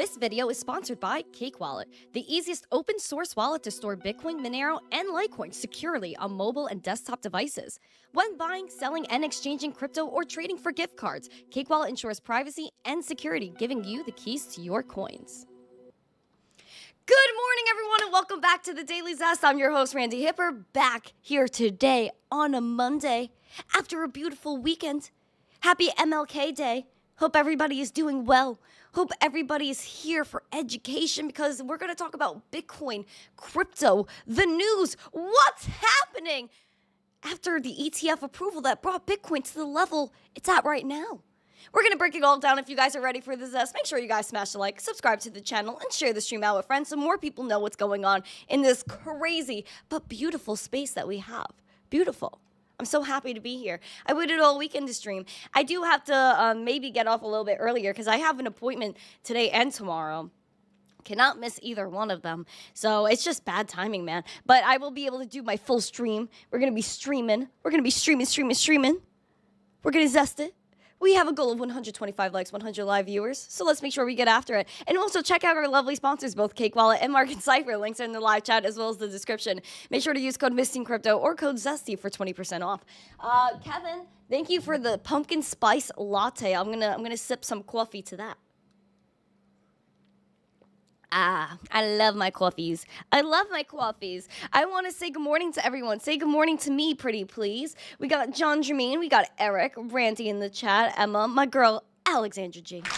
This video is sponsored by Cake Wallet, the easiest open source wallet to store Bitcoin, Monero, and Litecoin securely on mobile and desktop devices. When buying, selling, and exchanging crypto or trading for gift cards, Cake Wallet ensures privacy and security, giving you the keys to your coins. Good morning, everyone, and welcome back to the Daily Zest. I'm your host, Randi Hipper, back here today on a Monday after a beautiful weekend. Happy MLK Day. Hope everybody is doing well. Hope everybody is here for education because we're going to talk about Bitcoin, crypto, the news, what's happening after the ETF approval that brought Bitcoin to the level it's at right now. We're going to break it all down. If you guys are ready for the Zest, make sure you guys smash the like, subscribe to the channel, and share the stream out with friends so more people know what's going on in this crazy but beautiful space that we have. Beautiful. I'm so happy to be here. I waited all weekend to stream. I do have to maybe get off a little bit earlier because I have an appointment today and tomorrow. Cannot miss either one of them. So it's just bad timing, man. But I will be able to do my full stream. We're going to be streaming. We're going to be streaming. We're going to zest it. We have a goal of 125 likes, 100 live viewers, so let's make sure we get after it. And also check out our lovely sponsors, both Cake Wallet and Market Cipher. Links are in the live chat as well as the description. Make sure to use code missteencrypto or code ZESTY for 20% off. Kevin, thank you for the pumpkin spice latte. I'm gonna sip some coffee to that. I love my coffees. I want to say good morning to everyone. Say good morning to me, pretty please. We got John Jermaine, we got Eric, Randy in the chat, Emma, my girl, Alexandra G. What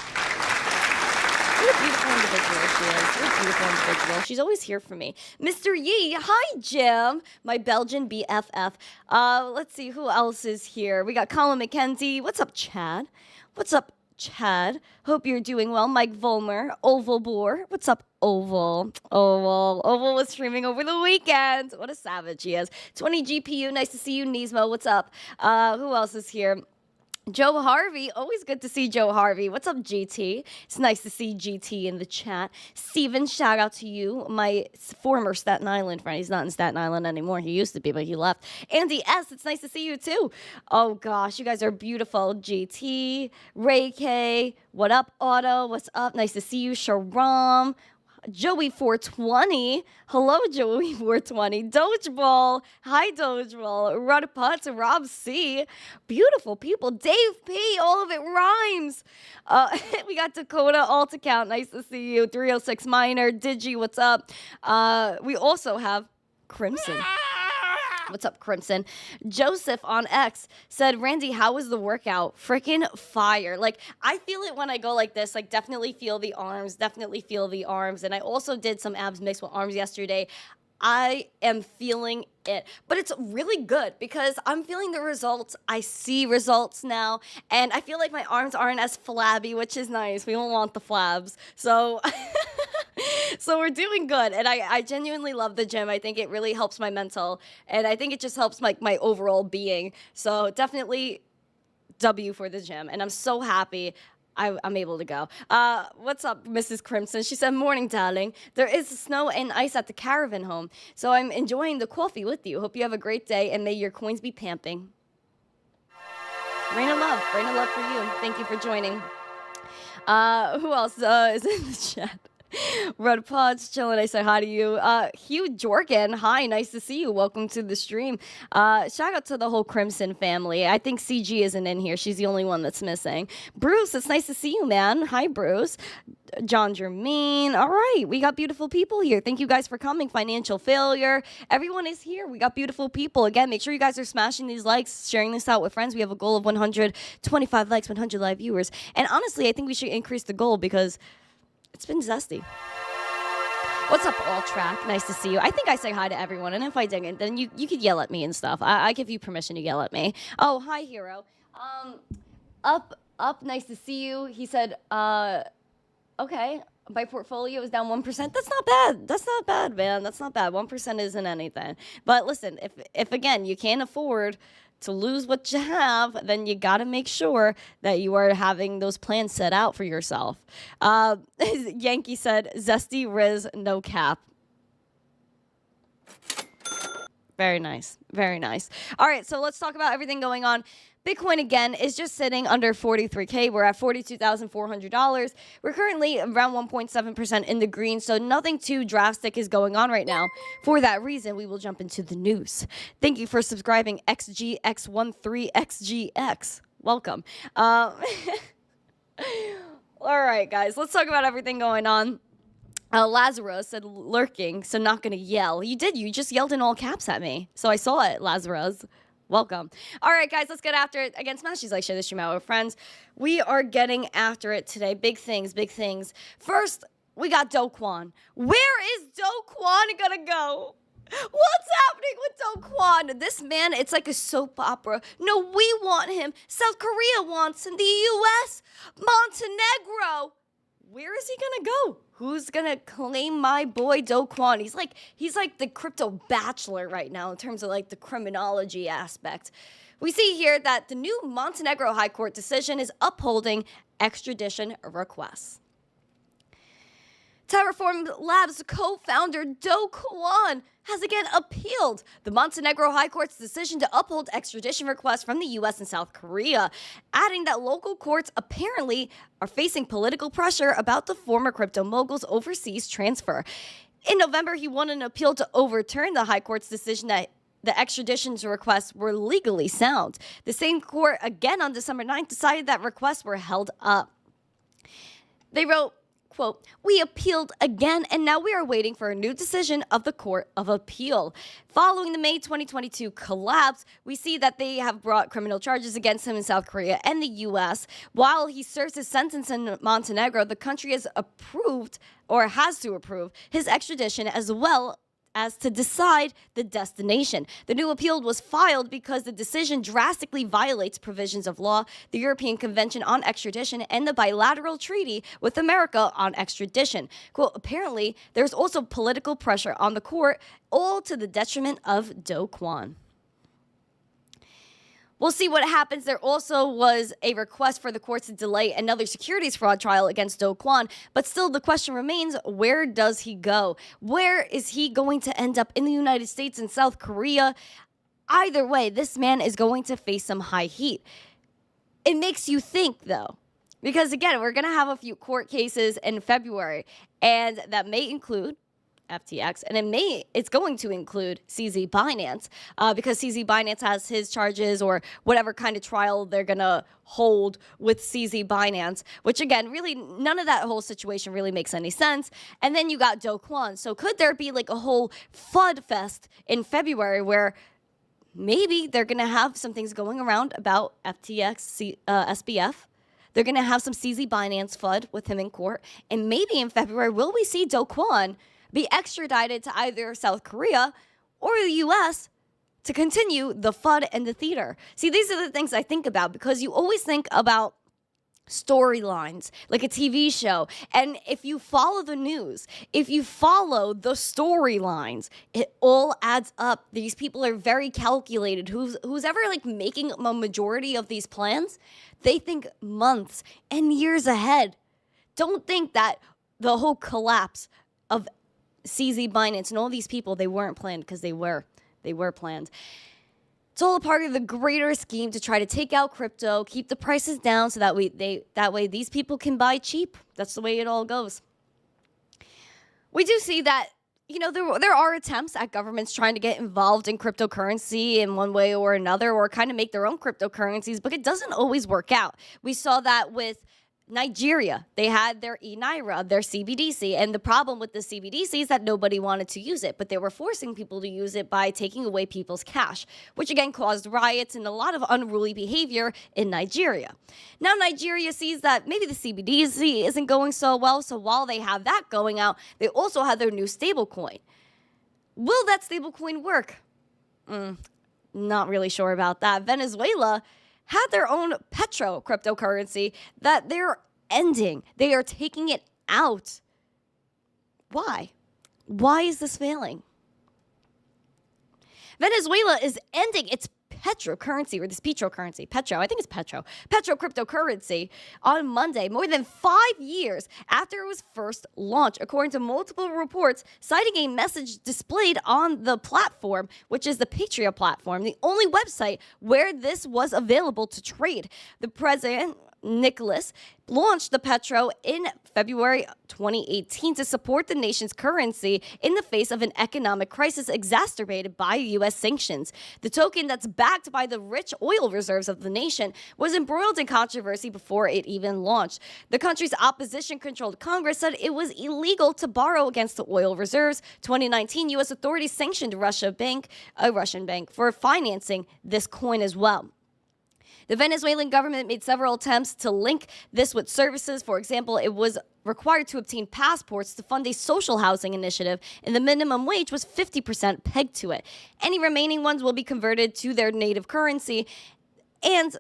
a beautiful individual she is. What a beautiful individual. She's always here for me. Mr. Yee, hi, Jim, my Belgian BFF. Let's see who else is here. We got Colin McKenzie. What's up, Chad? What's up, Chad? Hope you're doing well. Mike Volmer, Oval Boar. What's up, Oval? Oval was streaming over the weekend. What a savage he is. 20 GPU, nice to see you. Nismo, what's up? Who else is here? Joe Harvey, always good to see Joe Harvey. What's up, GT? It's nice to see GT in the chat. Steven, shout out to you, my former Staten Island friend. He's not in Staten Island anymore. He used to be, but he left. Andy S., it's nice to see you too. Oh gosh, you guys are beautiful. GT, Ray K, what up, Otto? What's up? Nice to see you, Sharam. Joey420. Hello, Joey420. Dodgeball. Hi, Dodgeball. Rudaputz, Rob C. Beautiful people. Dave P. All of it rhymes. We got Dakota, Alt Account. Nice to see you. 306 Miner. Digi, what's up? We also have Crimson. What's up, Crimson? Joseph on X said, Randy, how was the workout? Freaking fire. Like, I feel it when I go like this. Like, definitely feel the arms. And I also did some abs mixed with arms yesterday. I am feeling it. But it's really good because I'm feeling the results. I see results now. And I feel like my arms aren't as flabby, which is nice. We don't want the flabs. So... So we're doing good, and I genuinely love the gym. I think it really helps my mental, and I think it just helps my overall being. So definitely W for the gym, and I'm so happy I'm able to go. What's up, Mrs. Crimson? She said, morning, darling. There is snow and ice at the caravan home, so I'm enjoying the coffee with you. Hope you have a great day, and may your coins be pamping. Rain of love for you. Thank you for joining. Who else is in the chat? Red Pods chilling. I say hi to you. Hugh Jorgen, hi, nice to see you. Welcome to the stream. Shout out to the whole Crimson family. I think CG isn't in here. She's the only one that's missing. Bruce, it's nice to see you, man. Hi, Bruce. John Jermaine. All right, we got beautiful people here. Thank you guys for coming. Financial Failure. Everyone is here. We got beautiful people. Again, make sure you guys are smashing these likes, sharing this out with friends. We have a goal of 125 likes, 100 live viewers. And honestly, I think we should increase the goal because it's been zesty. What's up, All Track? Nice to see you. I think I say hi to everyone, and if I didn't, then you could yell at me and stuff. I give you permission to yell at me. Oh, hi, Hero. Up, nice to see you. He said, okay, my portfolio is down 1%. That's not bad. That's not bad, man. That's not bad. 1% isn't anything. But listen, if again, you can't afford to lose what you have, then you got to make sure that you are having those plans set out for yourself. Yankee said, zesty Riz, no cap. Very nice. Very nice. All right, so let's talk about everything going on. Bitcoin, again, is just sitting under 43K. We're at $42,400. We're currently around 1.7% in the green, so nothing too drastic is going on right now. For that reason, we will jump into the news. Thank you for subscribing, XGX13XGX. Welcome. All right, guys, let's talk about everything going on. Lazarus said lurking, so not going to yell. You did. You just yelled in all caps at me. So I saw it, Lazarus. Welcome. All right, guys, let's get after it. Again, smash these like, share this stream out with friends. We are getting after it today. Big things, big things. First, we got Kwon. Where is Kwon going to go? What's happening with Kwon? This man, it's like a soap opera. No, we want him. South Korea wants him. The U.S., Montenegro. Where is he gonna go? Who's gonna claim my boy Kwon? He's like the crypto bachelor right now in terms of like the criminology aspect. We see here that the new Montenegro High Court decision is upholding extradition requests. Terraform Labs co-founder Kwon has again appealed the Montenegro High Court's decision to uphold extradition requests from the U.S. and South Korea, adding that local courts apparently are facing political pressure about the former crypto mogul's overseas transfer. In November, he won an appeal to overturn the High Court's decision that the extradition requests were legally sound. The same court, again on December 9th, decided that requests were held up. They wrote, quote, "We appealed again, and now we are waiting for a new decision of the Court of Appeal." Following the May 2022 collapse, we see that they have brought criminal charges against him in South Korea and the U.S. While he serves his sentence in Montenegro, the country has approved, or has to approve, his extradition as well as to decide the destination. The new appeal was filed because the decision drastically violates provisions of law, the European Convention on Extradition, and the bilateral treaty with America on extradition. Quote, apparently, there's also political pressure on the court, all to the detriment of Kwon. We'll see what happens. There also was a request for the courts to delay another securities fraud trial against Kwon, but still the question remains, where does he go? Where is he going to end up, in the United States and South Korea? Either way, this man is going to face some high heat. It makes you think, though, because again, we're going to have a few court cases in February, and that may include FTX, and it's going to include CZ Binance, because CZ Binance has his charges, or whatever kind of trial they're gonna hold with CZ Binance, which again, really none of that whole situation really makes any sense. And then you got Kwon. So could there be like a whole FUD fest in February where maybe they're gonna have some things going around about FTX, SBF? They're gonna have some CZ Binance FUD with him in court, and maybe in February will we see Kwon be extradited to either South Korea or the U.S. to continue the FUD and the theater. See, these are the things I think about, because you always think about storylines, like a TV show. And if you follow the news, if you follow the storylines, it all adds up. These people are very calculated. Who's ever like making a majority of these plans, they think months and years ahead. Don't think that the whole collapse of CZ Binance and all these people, they weren't planned, because they were planned. It's all a part of the greater scheme to try to take out crypto, keep the prices down, so that way these people can buy cheap. That's the way it all goes. We do see that, you know, there are attempts at governments trying to get involved in cryptocurrency in one way or another, or kind of make their own cryptocurrencies, but it doesn't always work out. We saw that with Nigeria. They had their e-Naira, their CBDC, and the problem with the CBDC is that nobody wanted to use it, but they were forcing people to use it by taking away people's cash, which again caused riots and a lot of unruly behavior in Nigeria. Now Nigeria sees that maybe the CBDC isn't going so well, so while they have that going out, they also have their new stablecoin. Will that stablecoin work? Not really sure about that. Venezuela had their own petro cryptocurrency that they're ending. They are taking it out. Why? Why is this failing? Venezuela is ending its petrocurrency, or this I think it's petro cryptocurrency on Monday, more than 5 years after it was first launched, according to multiple reports citing a message displayed on the platform, which is the Patria platform, the only website where this was available to trade. The president, Nicholas, launched the Petro in February 2018 to support the nation's currency in the face of an economic crisis exacerbated by U.S. sanctions. The token that's backed by the rich oil reserves of the nation was embroiled in controversy before it even launched. The country's opposition-controlled Congress said it was illegal to borrow against the oil reserves. 2019, U.S. authorities sanctioned a Russian bank, for financing this coin as well. The Venezuelan government made several attempts to link this with services. For example, it was required to obtain passports to fund a social housing initiative, and the minimum wage was 50% pegged to it. Any remaining ones will be converted to their native currency. And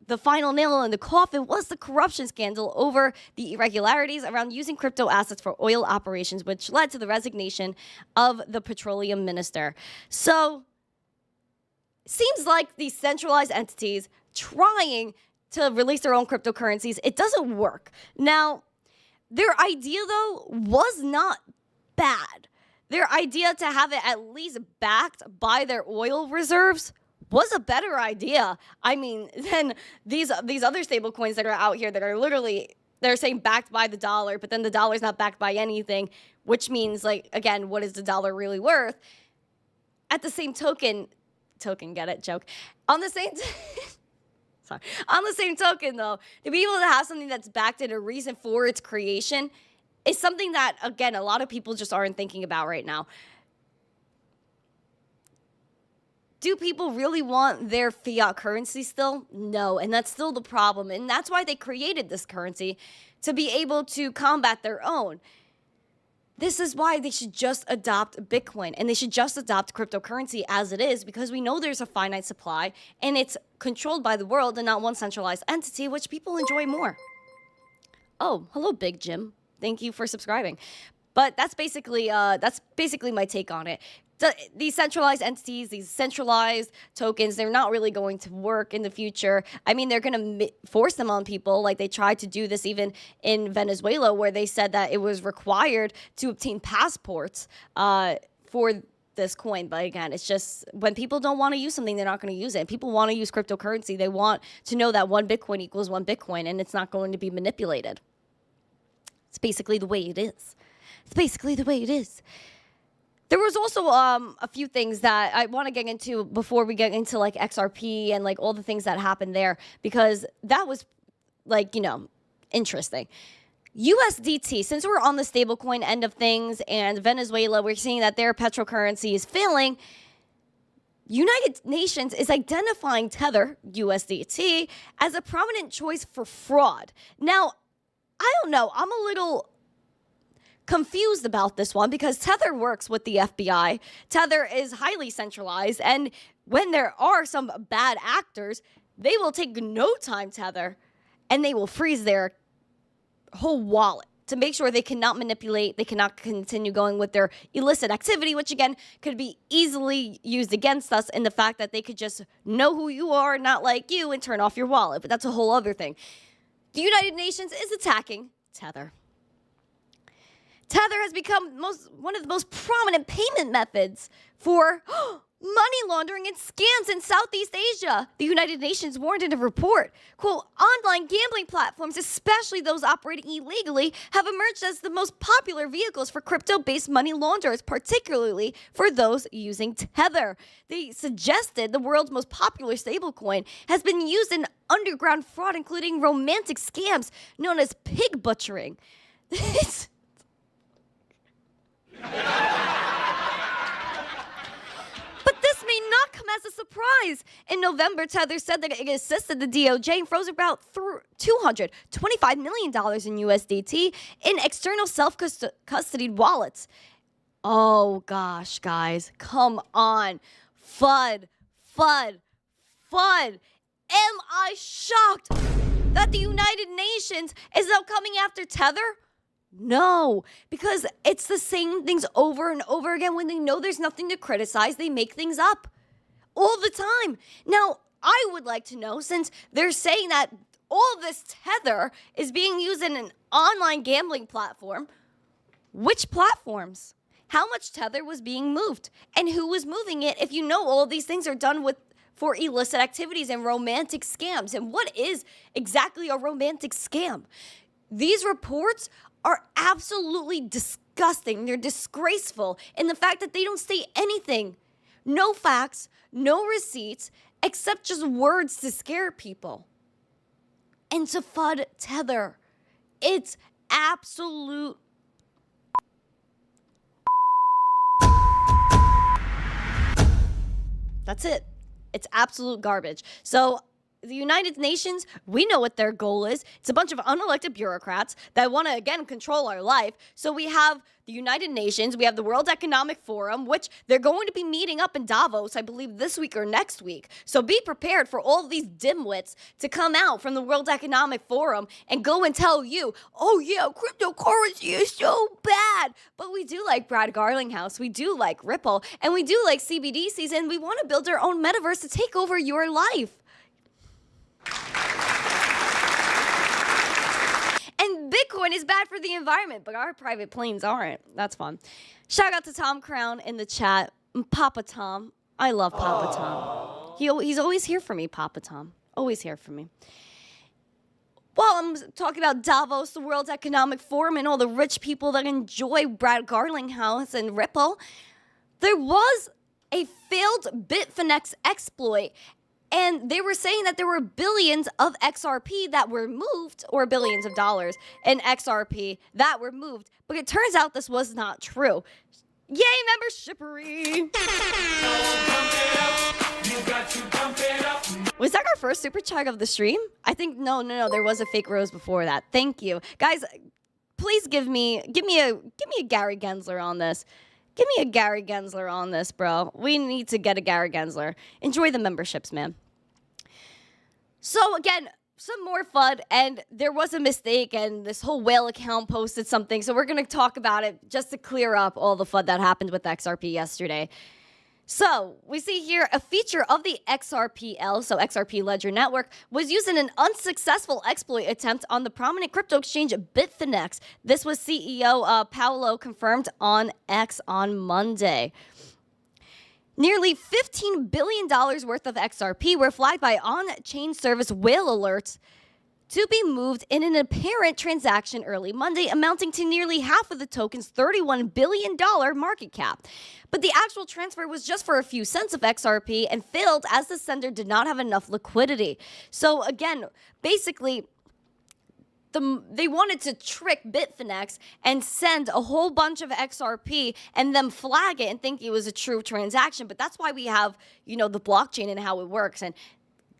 the final nail in the coffin was the corruption scandal over the irregularities around using crypto assets for oil operations, which led to the resignation of the petroleum minister. So, seems like these centralized entities trying to release their own cryptocurrencies, it doesn't work. Now, their idea, though, was not bad. Their idea to have it at least backed by their oil reserves was a better idea. I mean, than these other stable coins that are out here that are literally, they're saying backed by the dollar, but then the dollar's not backed by anything, which means, like, again, what is the dollar really worth? At the same token, get it? Joke. On the same On the same token, though, to be able to have something that's backed in a reason for its creation is something that, again, a lot of people just aren't thinking about right now. Do people really want their fiat currency still? No, and that's still the problem. And that's why they created this currency, to be able to combat their own. This is why they should just adopt Bitcoin, and they should just adopt cryptocurrency as it is, because we know there's a finite supply and it's controlled by the world and not one centralized entity, which people enjoy more. Oh, hello, Big Jim. Thank you for subscribing. But that's basically my take on it. These centralized entities, these centralized tokens, they're not really going to work in the future. I mean, they're going to force them on people, like they tried to do this even in Venezuela, where they said that it was required to obtain passports for this coin. But again, it's just when people don't want to use something, they're not going to use it. People want to use cryptocurrency. They want to know that one Bitcoin equals one Bitcoin, and it's not going to be manipulated. It's basically the way it is. It's basically the way it is. There was also a few things that I want to get into before we get into like XRP and like all the things that happened there, because that was like, you know, interesting. USDT, since we're on the stablecoin end of things, and Venezuela, we're seeing that their petrocurrency is failing. United Nations is identifying Tether, USDT, as a prominent choice for fraud. Now, I don't know. I'm a little confused about this one, because Tether works with the FBI. Tether is highly centralized, and when there are some bad actors, they will take no time Tether, and they will freeze their whole wallet to make sure they cannot manipulate, they cannot continue going with their illicit activity, which again could be easily used against us in the fact that they could just know who you are, not like you, and turn off your wallet. But that's a whole other thing. The United Nations is attacking Tether. Tether has become one of the most prominent payment methods for money laundering and scams in Southeast Asia. The United Nations warned in a report, quote, online gambling platforms, especially those operating illegally, have emerged as the most popular vehicles for crypto-based money launderers, particularly for those using Tether. They suggested the world's most popular stablecoin has been used in underground fraud, including romantic scams known as pig butchering. But this may not come as a surprise. In November, Tether said that it assisted the DOGE and froze about $225 million in USDT in external self-custodied wallets. Oh gosh, guys, come on. FUD. Am I shocked that the United Nations is now coming after Tether? No, because it's the same things over and over again. When they know there's nothing to criticize, they make things up. all the time. Now, I would like to know, since they're saying that all this Tether is being used in an online gambling platform, which platforms? How much Tether was being moved? And who was moving it if you know all of these things are done for illicit activities and romantic scams? And what is exactly a romantic scam? These reports are absolutely disgusting. They're disgraceful in the fact that they don't state anything. No facts, no receipts, except just words to scare people. And to FUD Tether, it's absolute. That's it. It's absolute garbage. So the United Nations, we know what their goal is. It's a bunch of unelected bureaucrats that want to, again, control our life. So we have the United Nations, we have the World Economic Forum, which they're going to be meeting up in Davos, I believe, this week or next week. So be prepared for all of these dimwits to come out from the World Economic Forum and go and tell you, oh yeah, cryptocurrency is so bad. But we do like Brad Garlinghouse, we do like Ripple, and we do like CBDCs, and we want to build our own metaverse to take over your life. And Bitcoin is bad for the environment, but our private planes aren't. That's fun. Shout out to Tom Crown in the chat. Papa Tom. I love Papa Tom. He's always here for me, Papa Tom. Always here for me. Well, I'm talking about Davos, the World Economic Forum, and all the rich people that enjoy Brad Garlinghouse and Ripple. There was a failed Bitfinex exploit. And they were saying that there were billions of XRP that were moved, or billions of dollars in XRP that were moved. But it turns out this was not true. Yay, membershippery! Was that our first super chat of the stream? I think, no, there was a fake rose before that. Thank you. Guys, please give me a Gary Gensler on this. Give me a Gary Gensler on this, bro. We need to get a Gary Gensler. Enjoy the memberships, man. So again, some more FUD, and there was a mistake, and this whole whale account posted something, so we're going to talk about it just to clear up all the FUD that happened with XRP yesterday. So we see here a feature of the XRPL, so XRP Ledger Network, was used in an unsuccessful exploit attempt on the prominent crypto exchange Bitfinex. This was CEO Paolo confirmed on X on Monday. Nearly $15 billion worth of XRP were flagged by on-chain service Whale Alerts to be moved in an apparent transaction early Monday, amounting to nearly half of the token's $31 billion market cap. But the actual transfer was just for a few cents of XRP and failed as the sender did not have enough liquidity. So again, basically, they wanted to trick Bitfinex and send a whole bunch of XRP and then flag it and think it was a true transaction. But that's why we have, the blockchain and how it works. And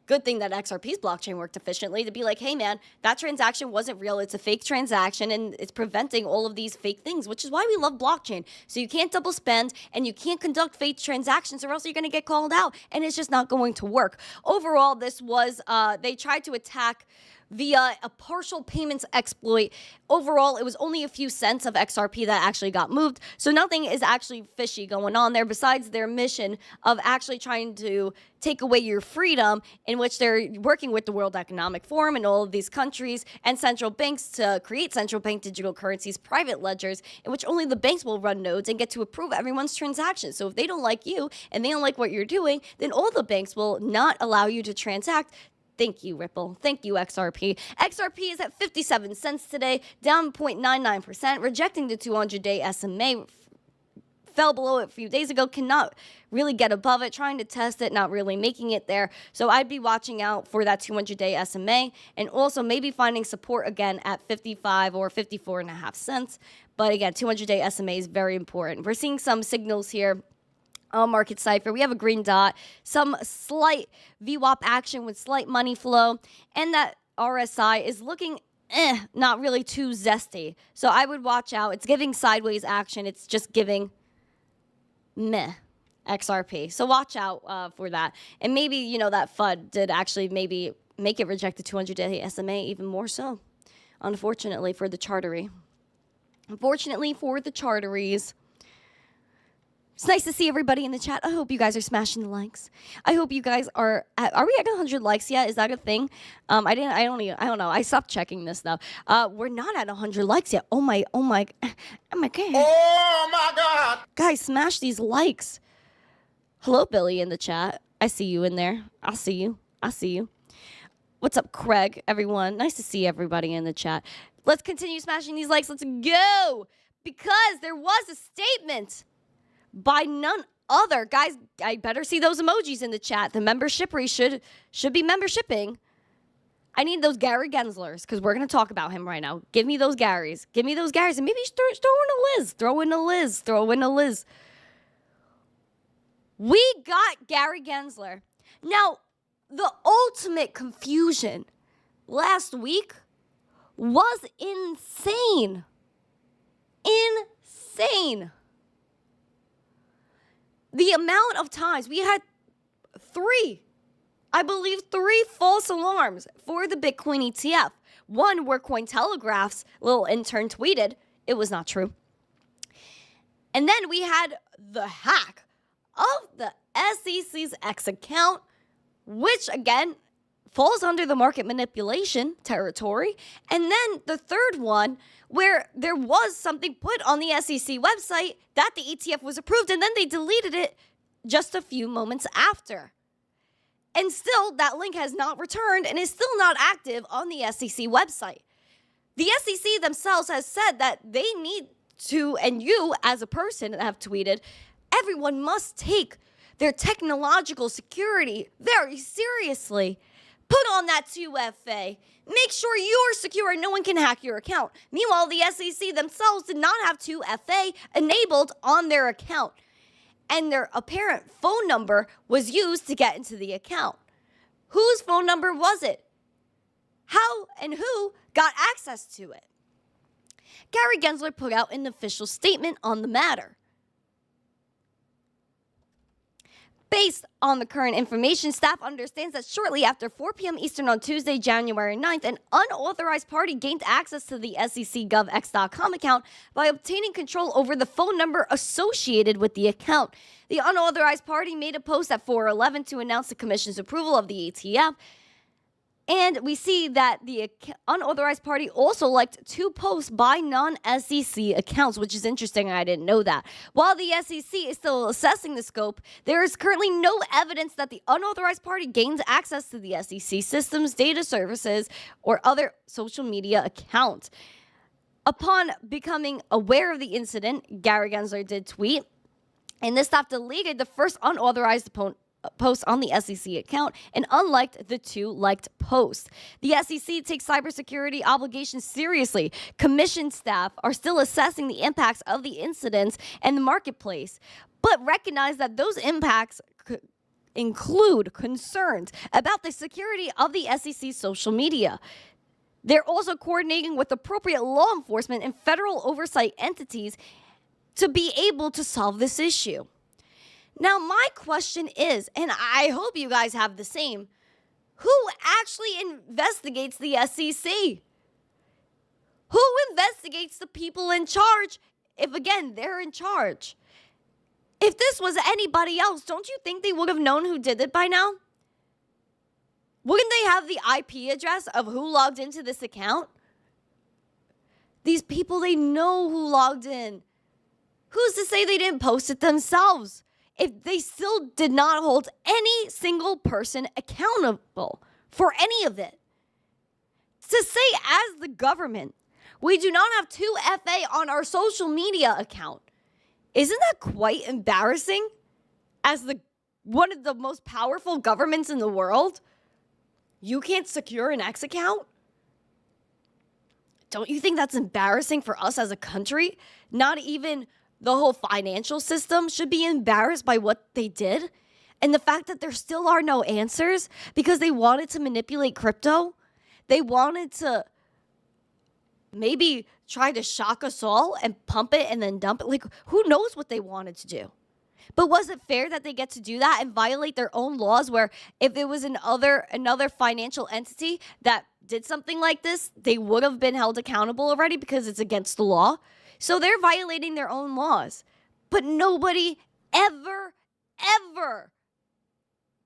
good thing that XRP's blockchain worked efficiently to be like, hey, man, that transaction wasn't real. It's a fake transaction, and it's preventing all of these fake things, which is why we love blockchain. So you can't double spend, and you can't conduct fake transactions, or else you're going to get called out, and it's just not going to work. Overall, this was, they tried to attack via a partial payments exploit. Overall, it was only a few cents of XRP that actually got moved. So nothing is actually fishy going on there besides their mission of actually trying to take away your freedom, in which they're working with the World Economic Forum and all of these countries and central banks to create central bank digital currencies, private ledgers, in which only the banks will run nodes and get to approve everyone's transactions. So if they don't like you and they don't like what you're doing, then all the banks will not allow you to transact. Thank you, Ripple. Thank you, XRP. XRP is at 57 cents today, down 0.99%, rejecting the 200-day SMA. Fell below it a few days ago, cannot really get above it, trying to test it, not really making it there. So I'd be watching out for that 200-day SMA, and also maybe finding support again at 55 or 54.5 cents. But again, 200-day SMA is very important. We're seeing some signals here on Market Cipher. We have a green dot, some slight VWAP action with slight money flow, and that RSI is looking not really too zesty. So I would watch out. It's giving sideways action. It's just giving meh XRP. So watch out for that. And maybe, that FUD did actually maybe make it reject the 200-day SMA even more so, unfortunately, for the chartery. Unfortunately for the charteries. It's nice to see everybody in the chat. I hope you guys are smashing the likes. I hope you guys are we at 100 likes yet? Is that a thing? I don't know. I stopped checking this now. We're not at 100 likes yet. Oh my god. Oh my god. Guys, smash these likes. Hello, Billy in the chat. I see you in there. I see you. What's up, Craig, everyone? Nice to see everybody in the chat. Let's continue smashing these likes. Let's go. Because there was a statement by none other. Guys, I better see those emojis in the chat. The membershippery should be membershipping. I need those Gary Genslers because we're going to talk about him right now. Give me those Garys. And maybe throw in a Liz. We got Gary Gensler. Now, the ultimate confusion last week was insane. The amount of times we had three false alarms for the Bitcoin ETF. One where Cointelegraph's little intern tweeted it was not true. And then we had the hack of the SEC's X account, which again falls under the market manipulation territory. And then the third one where there was something put on the SEC website that the ETF was approved, and then they deleted it just a few moments after. And still, that link has not returned and is still not active on the SEC website. The SEC themselves has said that they need to, and you as a person have tweeted, everyone must take their technological security very seriously. Put on that 2FA. Make sure you're secure and no one can hack your account. Meanwhile, the SEC themselves did not have 2FA enabled on their account. And their apparent phone number was used to get into the account. Whose phone number was it? How and who got access to it? Gary Gensler put out an official statement on the matter. Based on the current information, staff understands that shortly after 4 p.m. Eastern on Tuesday, January 9th, an unauthorized party gained access to the SEC GovX.com account by obtaining control over the phone number associated with the account. The unauthorized party made a post at 4:11 to announce the commission's approval of the ETF. And we see that the unauthorized party also liked 2 posts by non-SEC accounts, which is interesting. I didn't know that. While the SEC is still assessing the scope, there is currently no evidence that the unauthorized party gains access to the SEC systems, data services, or other social media accounts. Upon becoming aware of the incident, Gary Gensler did tweet, and this staff deleted the first unauthorized post on the SEC account and unliked the 2 liked posts. The SEC takes cybersecurity obligations seriously. Commission staff are still assessing the impacts of the incidents and the marketplace, but recognize that those impacts include concerns about the security of the SEC's social media. They're also coordinating with appropriate law enforcement and federal oversight entities to be able to solve this issue. Now, my question is, and I hope you guys have the same, who actually investigates the SEC? Who investigates the people in charge if, again, they're in charge? If this was anybody else, don't you think they would have known who did it by now? Wouldn't they have the IP address of who logged into this account? These people, they know who logged in. Who's to say they didn't post it themselves? If they still did not hold any single person accountable for any of it. To say as the government, we do not have 2FA on our social media account. Isn't that quite embarrassing? As one of the most powerful governments in the world, you can't secure an X account? Don't you think that's embarrassing for us as a country? Not even the whole financial system should be embarrassed by what they did. And the fact that there still are no answers because they wanted to manipulate crypto. They wanted to maybe try to shock us all and pump it and then dump it. Like, who knows what they wanted to do? But was it fair that they get to do that and violate their own laws where if it was another financial entity that did something like this, they would have been held accountable already because it's against the law? So they're violating their own laws. But nobody ever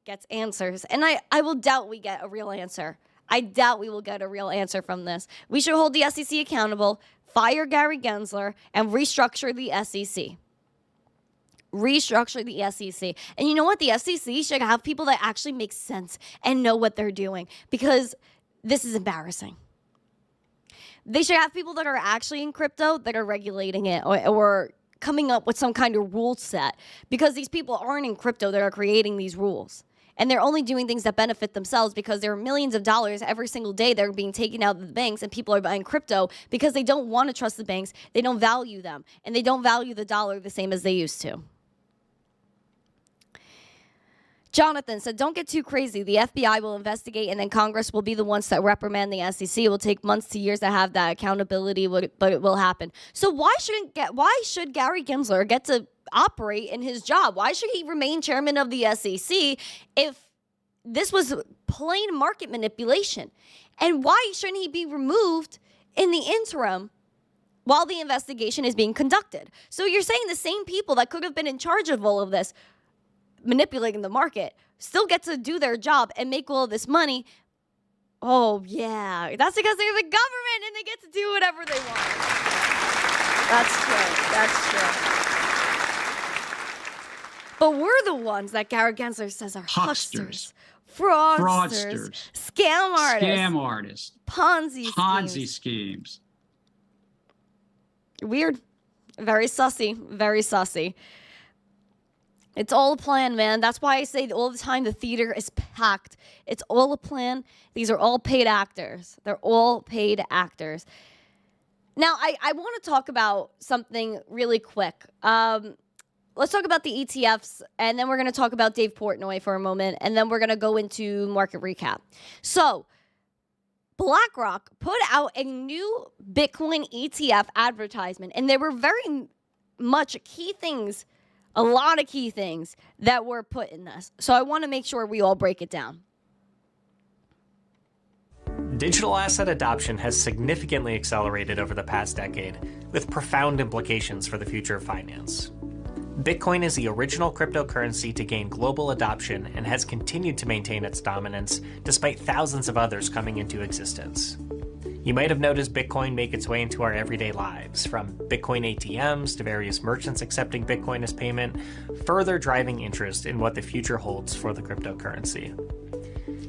gets answers. And I will doubt we get a real answer. I doubt we will get a real answer from this. We should hold the SEC accountable, fire Gary Gensler, and restructure the SEC. Restructure the SEC. And you know what? The SEC should have people that actually make sense and know what they're doing, because this is embarrassing. They should have people that are actually in crypto that are regulating it, or coming up with some kind of rule set, because these people aren't in crypto that are creating these rules. And they're only doing things that benefit themselves, because there are millions of dollars every single day that are being taken out of the banks, and people are buying crypto because they don't want to trust the banks. They don't value them, and they don't value the dollar the same as they used to. Jonathan said, don't get too crazy. The FBI will investigate, and then Congress will be the ones that reprimand the SEC. It will take months to years to have that accountability, but it will happen. So why should Gary Gensler get to operate in his job? Why should he remain chairman of the SEC if this was plain market manipulation? And why shouldn't he be removed in the interim while the investigation is being conducted? So you're saying the same people that could have been in charge of all of this, manipulating the market, still get to do their job and make all of this money. Oh, yeah. That's because they're the government and they get to do whatever they want. That's true. That's true. But we're the ones that Gary Gensler says are hucksters, fraudsters, scam artists, Ponzi schemes. Weird. Very sussy. Very sussy. It's all a plan, man. That's why I say all the time the theater is packed. It's all a plan. These are all paid actors. They're all paid actors. Now, I want to talk about something really quick. Let's talk about the ETFs, and then we're going to talk about Dave Portnoy for a moment, and then we're going to go into market recap. So, BlackRock put out a new Bitcoin ETF advertisement, and there were very much key things, a lot of key things that were put in this. So I want to make sure we all break it down. Digital asset adoption has significantly accelerated over the past decade, with profound implications for the future of finance. Bitcoin is the original cryptocurrency to gain global adoption and has continued to maintain its dominance despite thousands of others coming into existence. You might have noticed Bitcoin make its way into our everyday lives, from Bitcoin ATMs to various merchants accepting Bitcoin as payment, further driving interest in what the future holds for the cryptocurrency.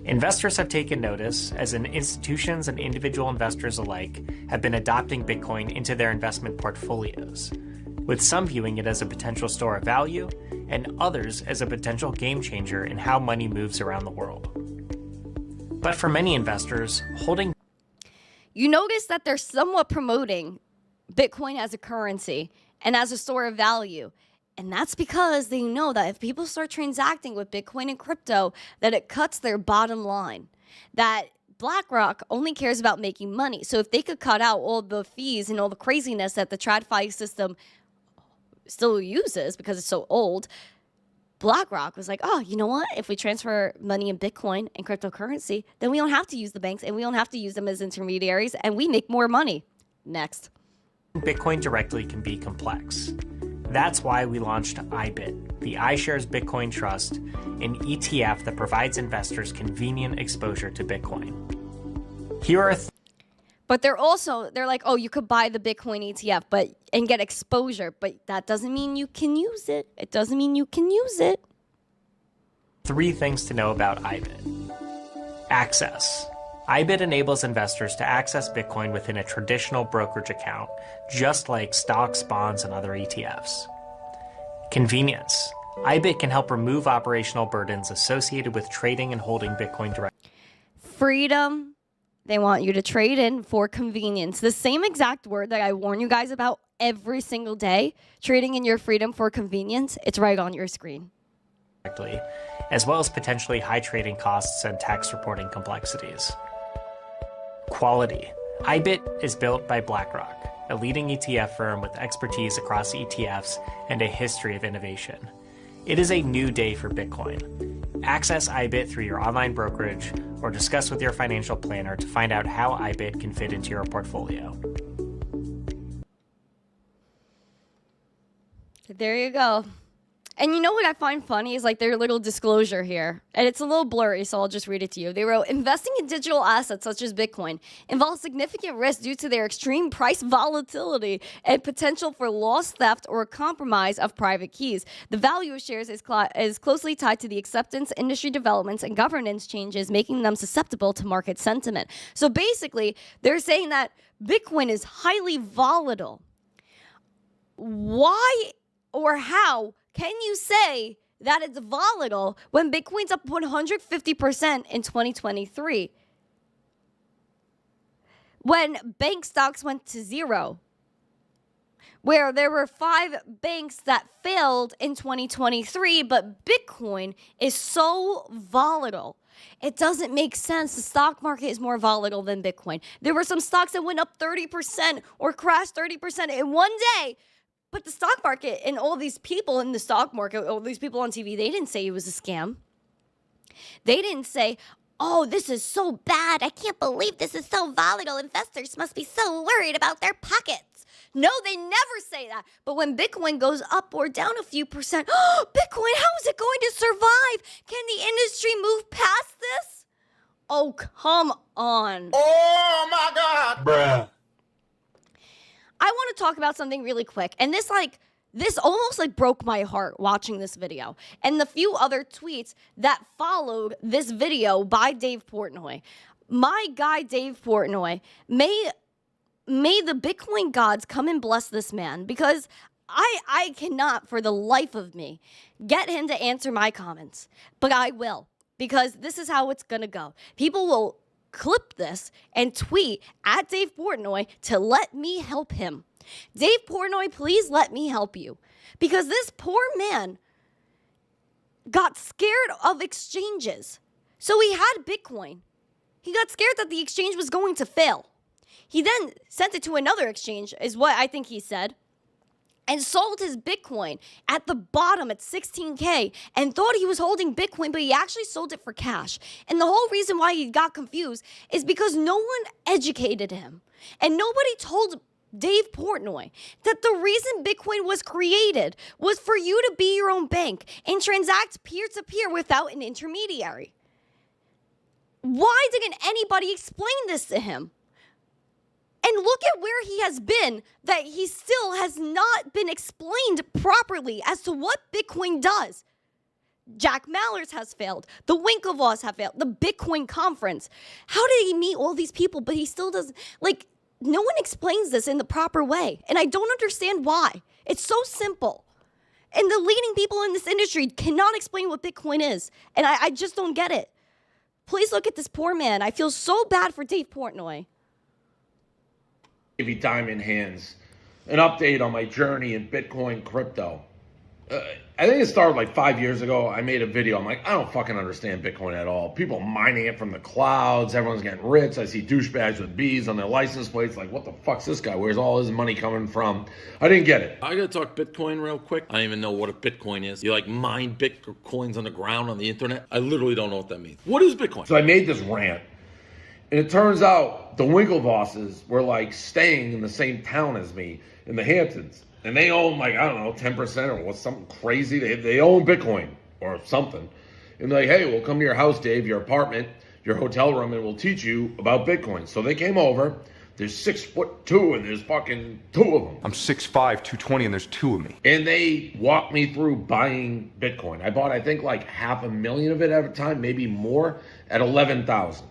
Investors have taken notice, as institutions and individual investors alike have been adopting Bitcoin into their investment portfolios, with some viewing it as a potential store of value and others as a potential game changer in how money moves around the world. But for many investors, holding You notice that they're somewhat promoting Bitcoin as a currency and as a store of value. And that's because they know that if people start transacting with Bitcoin and crypto, that it cuts their bottom line. That BlackRock only cares about making money. So if they could cut out all the fees and all the craziness that the TradFi system still uses because it's so old, BlackRock was like, oh, you know what? If we transfer money in Bitcoin and cryptocurrency, then we don't have to use the banks and we don't have to use them as intermediaries, and we make more money. Next. Bitcoin directly can be complex. That's why we launched IBIT, the iShares Bitcoin Trust, an ETF that provides investors convenient exposure to Bitcoin. Here are But they're like, oh, you could buy the Bitcoin ETF and get exposure, but that doesn't mean you can use it. It doesn't mean you can use it. 3 things to know about IBIT. Access. IBIT enables investors to access Bitcoin within a traditional brokerage account, just like stocks, bonds, and other ETFs. Convenience. IBIT can help remove operational burdens associated with trading and holding Bitcoin directly. Freedom. They want you to trade in for convenience. The same exact word that I warn you guys about every single day, trading in your freedom for convenience, it's right on your screen. As well as potentially high trading costs and tax reporting complexities. Quality. IBIT is built by BlackRock, a leading ETF firm with expertise across ETFs and a history of innovation. It is a new day for Bitcoin. Access IBIT through your online brokerage or discuss with your financial planner to find out how IBIT can fit into your portfolio. There you go. And you know what I find funny is like their little disclosure here. And it's a little blurry, so I'll just read it to you. They wrote, investing in digital assets such as Bitcoin involves significant risk due to their extreme price volatility and potential for loss, theft, or compromise of private keys. The value of shares is closely tied to the acceptance, industry developments, and governance changes, making them susceptible to market sentiment. So basically, they're saying that Bitcoin is highly volatile. Why or how can you say that it's volatile when Bitcoin's up 150% in 2023? When bank stocks went to zero, where there were 5 banks that failed in 2023, but Bitcoin is so volatile. It doesn't make sense. The stock market is more volatile than Bitcoin. There were some stocks that went up 30% or crashed 30% in one day. But the stock market and all these people in the stock market, all these people on TV, they didn't say it was a scam. They didn't say, oh, this is so bad. I can't believe this is so volatile. Investors must be so worried about their pockets. No, they never say that. But when Bitcoin goes up or down a few percent, oh, Bitcoin, how is it going to survive? Can the industry move past this? Oh, come on. Oh, my God. Bruh. I want to talk about something really quick. And this almost like broke my heart watching this video. And the few other tweets that followed this video by Dave Portnoy. My guy, Dave Portnoy, may the Bitcoin gods come and bless this man, because I cannot for the life of me get him to answer my comments. But I will, because this is how it's going to go. People will clip this and tweet at Dave Portnoy to let me help him. Dave Portnoy, please let me help you. Because this poor man got scared of exchanges. So he had Bitcoin. He got scared that the exchange was going to fail. He then sent it to another exchange, is what I think he said, and sold his Bitcoin at the bottom at 16K and thought he was holding Bitcoin, but he actually sold it for cash. And the whole reason why he got confused is because no one educated him. And nobody told Dave Portnoy that the reason Bitcoin was created was for you to be your own bank and transact peer-to-peer without an intermediary. Why didn't anybody explain this to him? And look at where he has been, that he still has not been explained properly as to what Bitcoin does. Jack Mallers has failed. The Winklevoss have failed. The Bitcoin conference. How did he meet all these people, but he still doesn't, no one explains this in the proper way. And I don't understand why. It's so simple. And the leading people in this industry cannot explain what Bitcoin is. And I just don't get it. Please look at this poor man. I feel so bad for Dave Portnoy. Give you diamond hands. An update on my journey in Bitcoin crypto. I think it started like 5 years ago. I made a video. I'm like, I don't fucking understand Bitcoin at all. People mining it from the clouds. Everyone's getting rich. I see douchebags with B's on their license plates. Like, what the fuck's this guy? Where's all his money coming from? I didn't get it. I gotta talk Bitcoin real quick. I don't even know what a Bitcoin is. You mine Bitcoins on the ground on the internet? I literally don't know what that means. What is Bitcoin? So I made this rant. And it turns out the Winklevosses were like staying in the same town as me in the Hamptons. And they own 10% or what's something crazy. They own Bitcoin or something. And they're like, hey, we'll come to your house, Dave, your apartment, your hotel room, and we'll teach you about Bitcoin. So they came over. There's 6'2" and there's fucking 2 of them. I'm 6'5", 220, and there's 2 of me. And they walked me through buying Bitcoin. I bought, I think, $500,000 of it at a time, maybe more, at 11,000.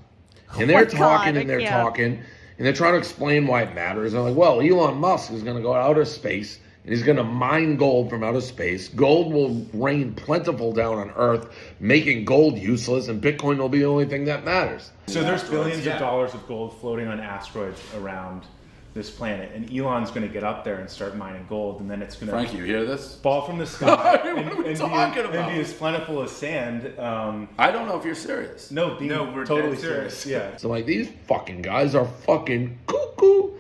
And they're talking and they're talking, and they're trying to explain why it matters. And I'm like, well, Elon Musk is going to go to outer space, and he's going to mine gold from outer space. Gold will rain plentiful down on Earth, making gold useless, and Bitcoin will be the only thing that matters. So there's billions of dollars of gold floating on asteroids around this planet, and Elon's going to get up there and start mining gold, and then it's going to Frank, you hear this? fall from the sky What are we talking about? and be as plentiful as sand. I don't know if you're serious. No, we're totally serious. Yeah. So these fucking guys are fucking cuckoo.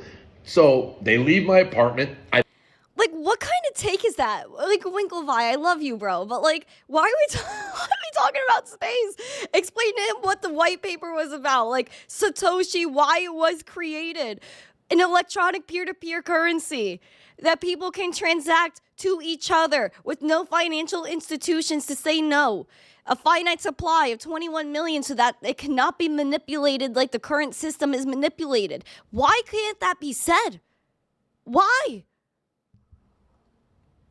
So they leave my apartment. What kind of take is that? Winklevi, I love you, bro. But why are we talking about space? Explain to him what the white paper was about. Satoshi, why it was created. An electronic peer-to-peer currency. that people can transact to each other with no financial institutions to say no. A finite supply of 21 million so that it cannot be manipulated like the current system is manipulated. Why can't that be said? Why?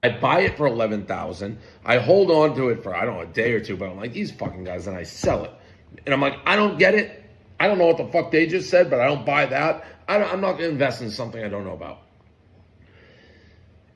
I buy it for 11,000. I hold on to it for, I don't know, a day or two, but I'm like, these fucking guys, and I sell it. And I'm like, I don't get it. I don't know what the fuck they just said, but I don't buy that. I'm not going to invest in something I don't know about.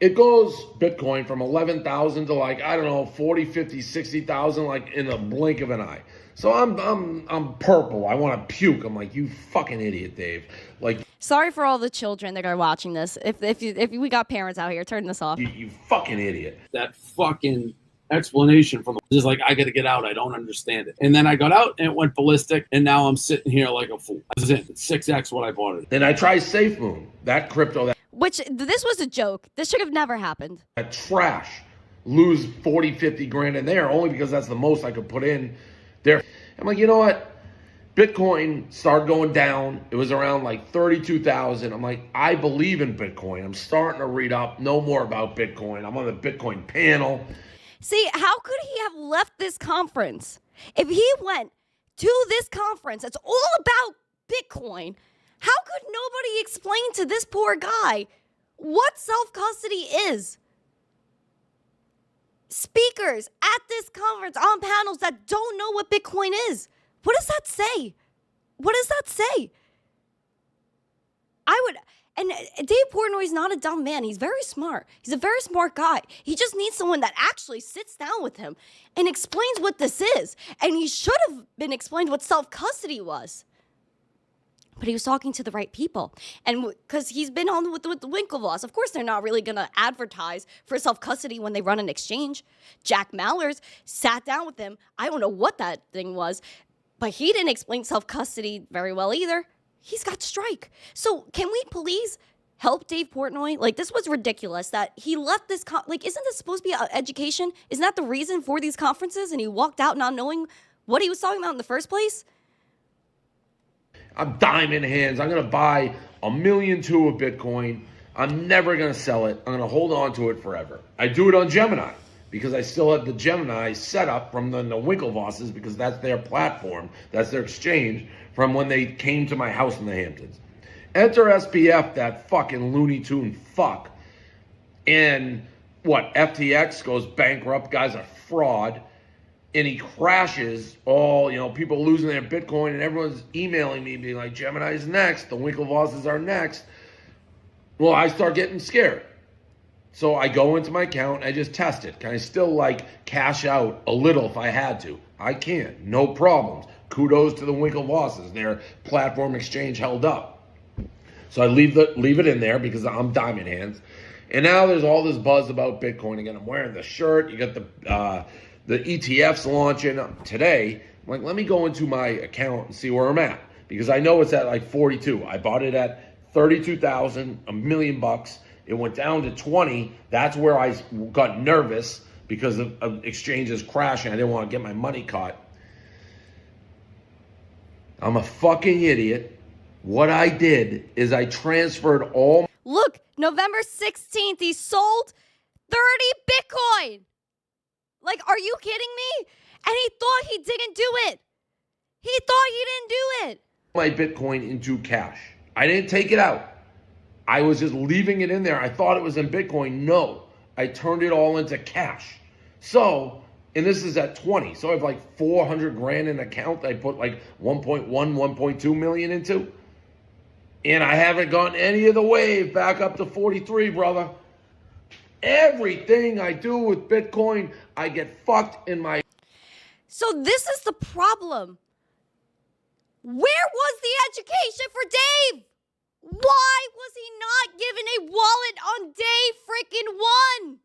It goes Bitcoin from 11,000 to like, I don't know, 40, 50, 60,000, like in a blink of an eye. So I'm purple. I want to puke. I'm like, you fucking idiot, Dave. Like, sorry for all the children that are watching this. If we got parents out here, turn this off. You fucking idiot. That fucking explanation from just like, I got to get out. I don't understand it. And then I got out and it went ballistic. And now I'm sitting here like a fool. This is it. It's 6x what I bought it. Then I try SafeMoon, that crypto, Which, this was a joke. This should have never happened. that trash. Lose 40, 50 grand in there only because that's the most I could put in there. I'm like, you know what? Bitcoin started going down. It was around like 32,000. I'm like, I believe in Bitcoin. I'm starting to read up, know more about Bitcoin. I'm on the Bitcoin panel. See, how could he have left this conference? If he went to this conference that's all about Bitcoin, how could nobody explain to this poor guy what self-custody is? Speakers at this conference on panels that don't know what Bitcoin is. What does that say? What does that say? And Dave Portnoy is not a dumb man. He's very smart. He's a very smart guy. He just needs someone that actually sits down with him and explains what this is. And he should have been explained what self-custody was. But he was talking to the right people. And because he's been on with the Winklevoss, of course they're not really going to advertise for self-custody when they run an exchange. Jack Mallers sat down with him. I don't know what that thing was, but he didn't explain self-custody very well either. He's got strike. So can we please help Dave Portnoy? Like, this was ridiculous that he left this, isn't this supposed to be education? Isn't that the reason for these conferences? And he walked out not knowing what he was talking about in the first place? I'm diamond hands. I'm going to buy 1.2 million of Bitcoin. I'm never going to sell it. I'm going to hold on to it forever. I do it on Gemini because I still have the Gemini set up from the Winklevosses because that's their platform. That's their exchange from when they came to my house in the Hamptons. Enter SPF, that fucking Looney Tune fuck. And what, FTX goes bankrupt. Guy's a fraud. And he crashes all, people losing their Bitcoin, and everyone's emailing me being like, Gemini's next, the Winklevosses are next. Well, I start getting scared. So I go into my account and I just test it. Can I still cash out a little if I had to? I can, no problems. Kudos to the Winklevosses. Their platform exchange held up. So I leave it in there because I'm diamond hands. And now there's all this buzz about Bitcoin again. I'm wearing the shirt. You got the ETFs launching today. I'm like, let me go into my account and see where I'm at. Because I know it's at 42. I bought it at 32,000, $1 million. It went down to 20. That's where I got nervous because of exchanges crashing. I didn't want to get my money caught. I'm a fucking idiot. What I did is I transferred all. Look, November 16th, he sold 30 Bitcoin. Are you kidding me? And he thought he didn't do it. He thought he didn't do it. My Bitcoin into cash. I didn't take it out. I was just leaving it in there. I thought it was in Bitcoin. No, I turned it all into cash. So, and this is at 20. So I have 400 grand in an account that I put 1.2 million into. And I haven't gotten any of the wave back up to 43, brother. Everything I do with Bitcoin, I get fucked in my... So this is the problem. Where was the education for Dave? Why was he not given a wallet on day freaking one?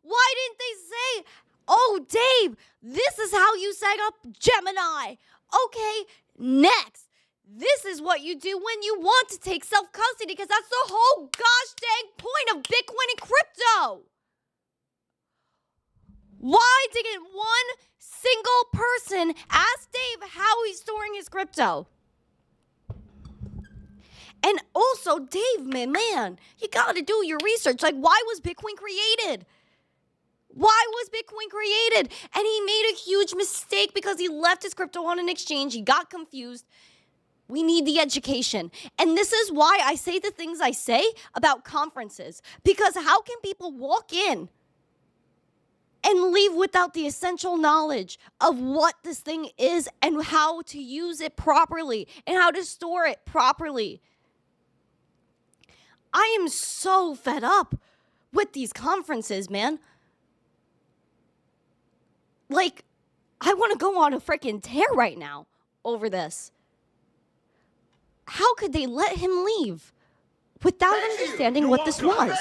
Why didn't they say, oh, Dave, this is how you set up Gemini. Okay, next. This is what you do when you want to take self-custody because that's the whole gosh dang point of Bitcoin and crypto. Why didn't one single person ask Dave how he's storing his crypto? And also, Dave, man, you got to do your research. Like, why was Bitcoin created? Why was Bitcoin created? And he made a huge mistake because he left his crypto on an exchange. He got confused. We need the education. And this is why I say the things I say about conferences. Because how can people walk in and leave without the essential knowledge of what this thing is and how to use it properly and how to store it properly? I am so fed up with these conferences, man. Like, I want to go on a freaking tear right now over this. How could they let him leave without understanding what this was?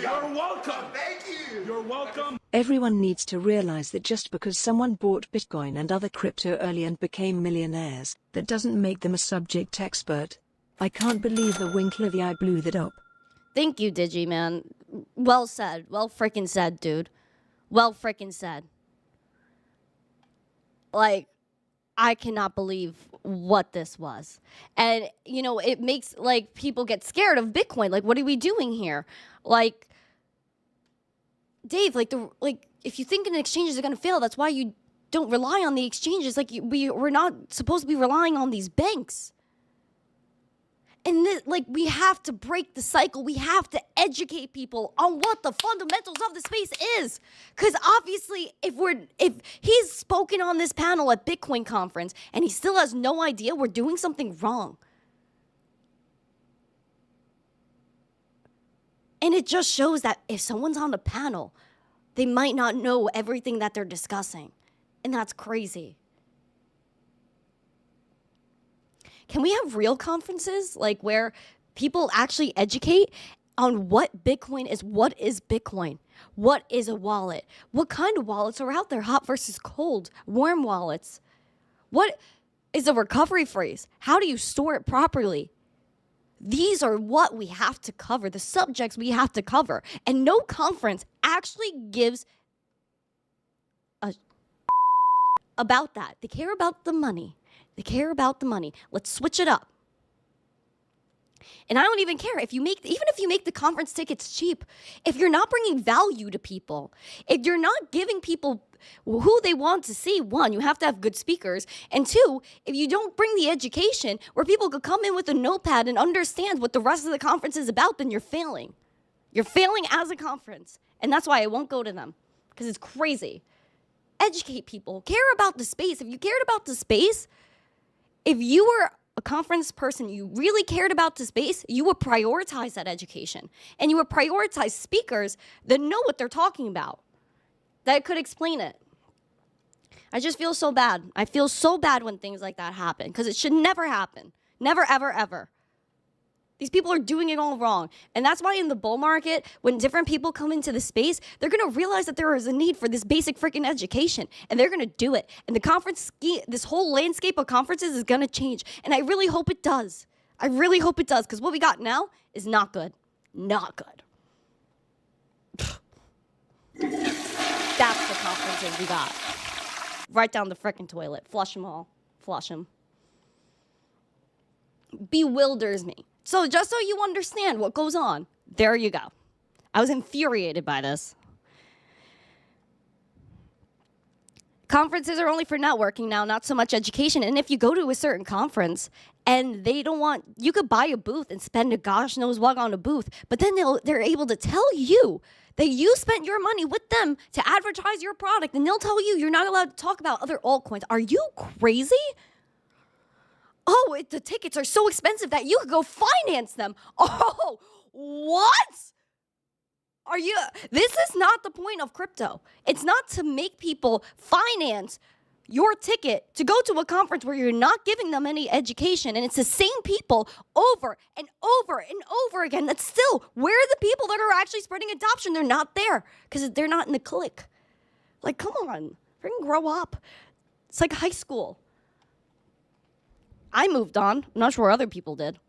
You're welcome. Thank you. You're welcome. Everyone needs to realize that just because someone bought Bitcoin and other crypto early and became millionaires, that doesn't make them a subject expert. I can't believe the winkle of the eye blew that up. Thank you, Digi, man. Well said. Well freaking said, dude. Well freaking said. Like, I cannot believe what this was. And, you know, it makes, like, people get scared of Bitcoin. Like, what are we doing here? Like, Dave, if you think an exchanges are going to fail, that's why you don't rely on the exchanges. Like, we're not supposed to be relying on these banks. And we have to break the cycle. We have to educate people on what the fundamentals of the space is. Because obviously, if he's spoken on this panel at Bitcoin conference and he still has no idea, we're doing something wrong. And it just shows that if someone's on the panel, they might not know everything that they're discussing. And that's crazy. Can we have real conferences, like where people actually educate on what Bitcoin is? What is Bitcoin? What is a wallet? What kind of wallets are out there? Hot versus cold, warm wallets. What is a recovery phrase? How do you store it properly? These are what we have to cover, the subjects we have to cover. And no conference actually gives about that. They care about the money. They care about the money. Let's switch it up. And I don't even care if even if you make the conference tickets cheap, if you're not bringing value to people, if you're not giving people who they want to see, one, you have to have good speakers. And two, if you don't bring the education where people could come in with a notepad and understand what the rest of the conference is about, then you're failing. You're failing as a conference. And that's why I won't go to them, because it's crazy. Educate people. Care about the space. If you cared about the space, if you were a conference person, you really cared about the space, you would prioritize that education. And you would prioritize speakers that know what they're talking about, that could explain it. I just feel so bad. I feel so bad when things like that happen, because it should never happen. Never, ever, ever. These people are doing it all wrong. And that's why in the bull market, when different people come into the space, they're going to realize that there is a need for this basic freaking education. And they're going to do it. And the conference, this whole landscape of conferences is going to change. And I really hope it does. I really hope it does. Because what we got now is not good. Not good. That's the conferences we got. Right down the freaking toilet. Flush them all. Flush them. Bewilders me. So just so you understand what goes on, there you go. I was infuriated by this. Conferences are only for networking now, not so much education. And if you go to a certain conference and they don't want, you could buy a booth and spend a gosh knows what on a booth, but then they're able to tell you that you spent your money with them to advertise your product, and they'll tell you you're not allowed to talk about other altcoins. Are you crazy? Oh, the tickets are so expensive that you could go finance them. Oh, what? This is not the point of crypto. It's not to make people finance your ticket to go to a conference where you're not giving them any education. And it's the same people over and over and over again. That's still, where are the people that are actually spreading adoption? They're not there because they're not in the clique. Like, come on, freaking grow up. It's like high school. I moved on. I'm not sure other people did.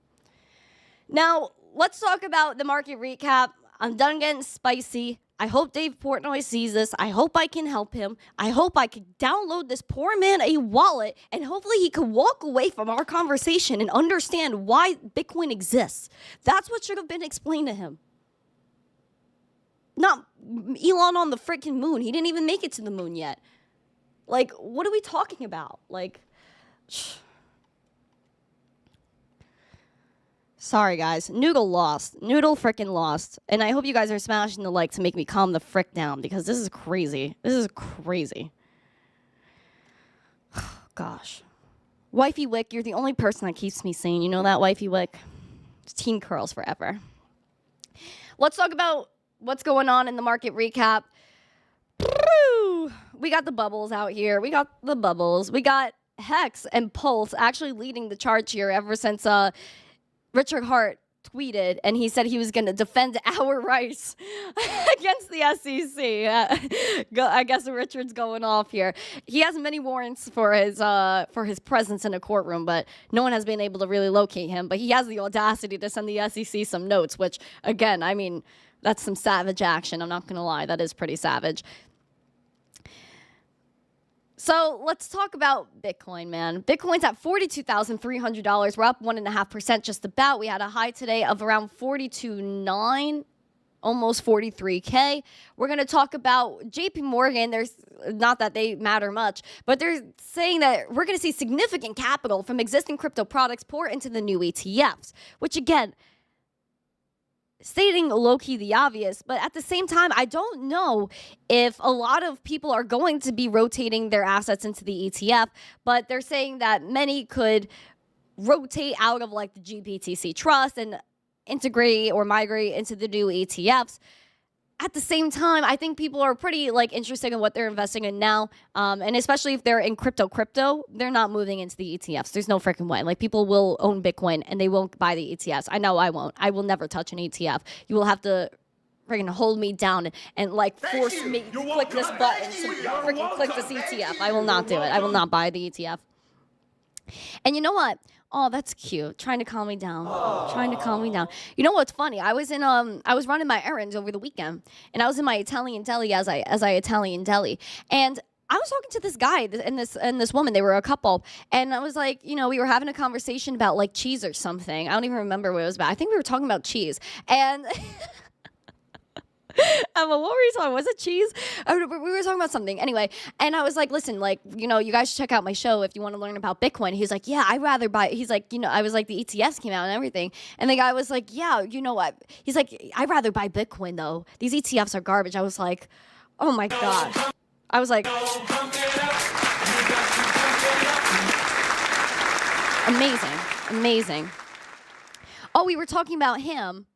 Now, let's talk about the market recap. I'm done getting spicy. I hope Dave Portnoy sees this. I hope I can help him. I hope I could download this poor man a wallet, and hopefully he could walk away from our conversation and understand why Bitcoin exists. That's what should have been explained to him. Not Elon on the freaking moon. He didn't even make it to the moon yet. Like, what are we talking about? Like, sorry, guys. Noodle lost. Noodle freaking lost. And I hope you guys are smashing the like to make me calm the frick down, because this is crazy. This is crazy. Gosh. Wifey Wick, you're the only person that keeps me sane. You know that, Wifey Wick? It's teen curls forever. Let's talk about what's going on in the market recap. We got the bubbles out here. We got the bubbles. We got Hex and Pulse actually leading the charge here ever since Richard Hart tweeted, and he said he was going to defend our rights against the SEC. I guess Richard's going off here. He has many warrants for his presence in a courtroom, but no one has been able to really locate him. But he has the audacity to send the SEC some notes, which, again, I mean, that's some savage action. I'm not going to lie. That is pretty savage. So let's talk about Bitcoin, man. Bitcoin's at $42,300. We're up 1.5% just about. We had a high today of around 42.9, almost 43K. We're going to talk about JP Morgan. There's not that they matter much, but they're saying that we're going to see significant capital from existing crypto products pour into the new ETFs, which again, stating low-key the obvious, but at the same time, I don't know if a lot of people are going to be rotating their assets into the ETF, but they're saying that many could rotate out of like the GBTC trust and integrate or migrate into the new ETFs. At the same time, I think people are pretty like interested in what they're investing in now, and especially if they're in crypto, they're not moving into the ETFs. There's no freaking way. Like, people will own Bitcoin and they won't buy the ETFs. I know I won't. I will never touch an ETF. You will have to freaking hold me down and like force me to click this button to freaking click this ETF. I will not do it. I will not buy the ETF. And you know what? Oh, that's cute. Trying to calm me down. Trying to calm me down. You know what's funny? I was running my errands over the weekend, and I was in my Italian deli as I Italian deli, and I was talking to this guy and this woman. They were a couple, and I was like, you know, we were having a conversation about like cheese or something. I don't even remember what it was about. I think we were talking about cheese, and. What were we talking? Was it cheese? We were talking about something. Anyway, and I was like, listen, like, you know, you guys should check out my show if you want to learn about Bitcoin. He's like, yeah, I'd rather buy. He's like, you know, I was like, the ETFs came out and everything. And the guy was like, yeah, you know what? He's like, I'd rather buy Bitcoin, though. These ETFs are garbage. I was like, oh, my God. I was like, amazing. Oh, we were talking about him.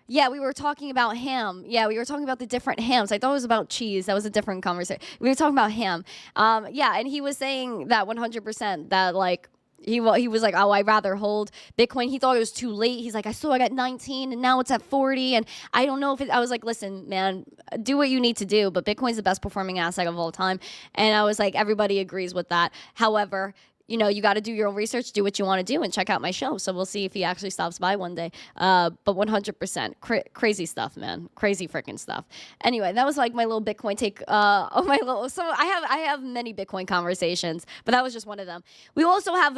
Yeah, we were talking about ham. Yeah, we were talking about the different hams. I thought it was about cheese. That was a different conversation. We were talking about ham. Yeah, and he was saying that 100% that like he was like, oh, I'd rather hold Bitcoin. He thought it was too late. He's like, I got 19 and now it's at 40 and I don't know if I was like, listen, man, do what you need to do. But Bitcoin's the best performing asset of all time. And I was like, everybody agrees with that. However, you know, you got to do your own research, do what you want to do, and check out my show. So we'll see if he actually stops by one day. But 100%, crazy stuff, man. Crazy freaking stuff. Anyway, that was like my little Bitcoin take. So I have many Bitcoin conversations, but that was just one of them. We also have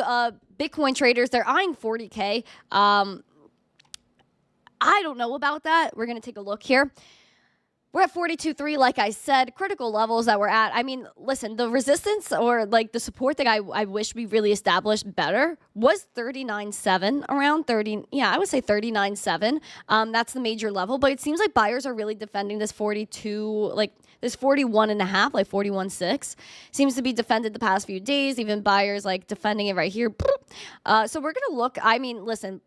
Bitcoin traders. They're eyeing 40K. I don't know about that. We're going to take a look here. We're at 42.3, like I said, critical levels that we're at. I mean, listen, the resistance or like the support that I wish we really established better was 39.7, around 30. Yeah, I would say 39.7. That's the major level, but it seems like buyers are really defending this 42, like this 41.5, like 41.6. Seems to be defended the past few days. Even buyers like defending it right here. So we're going to look, I mean, listen,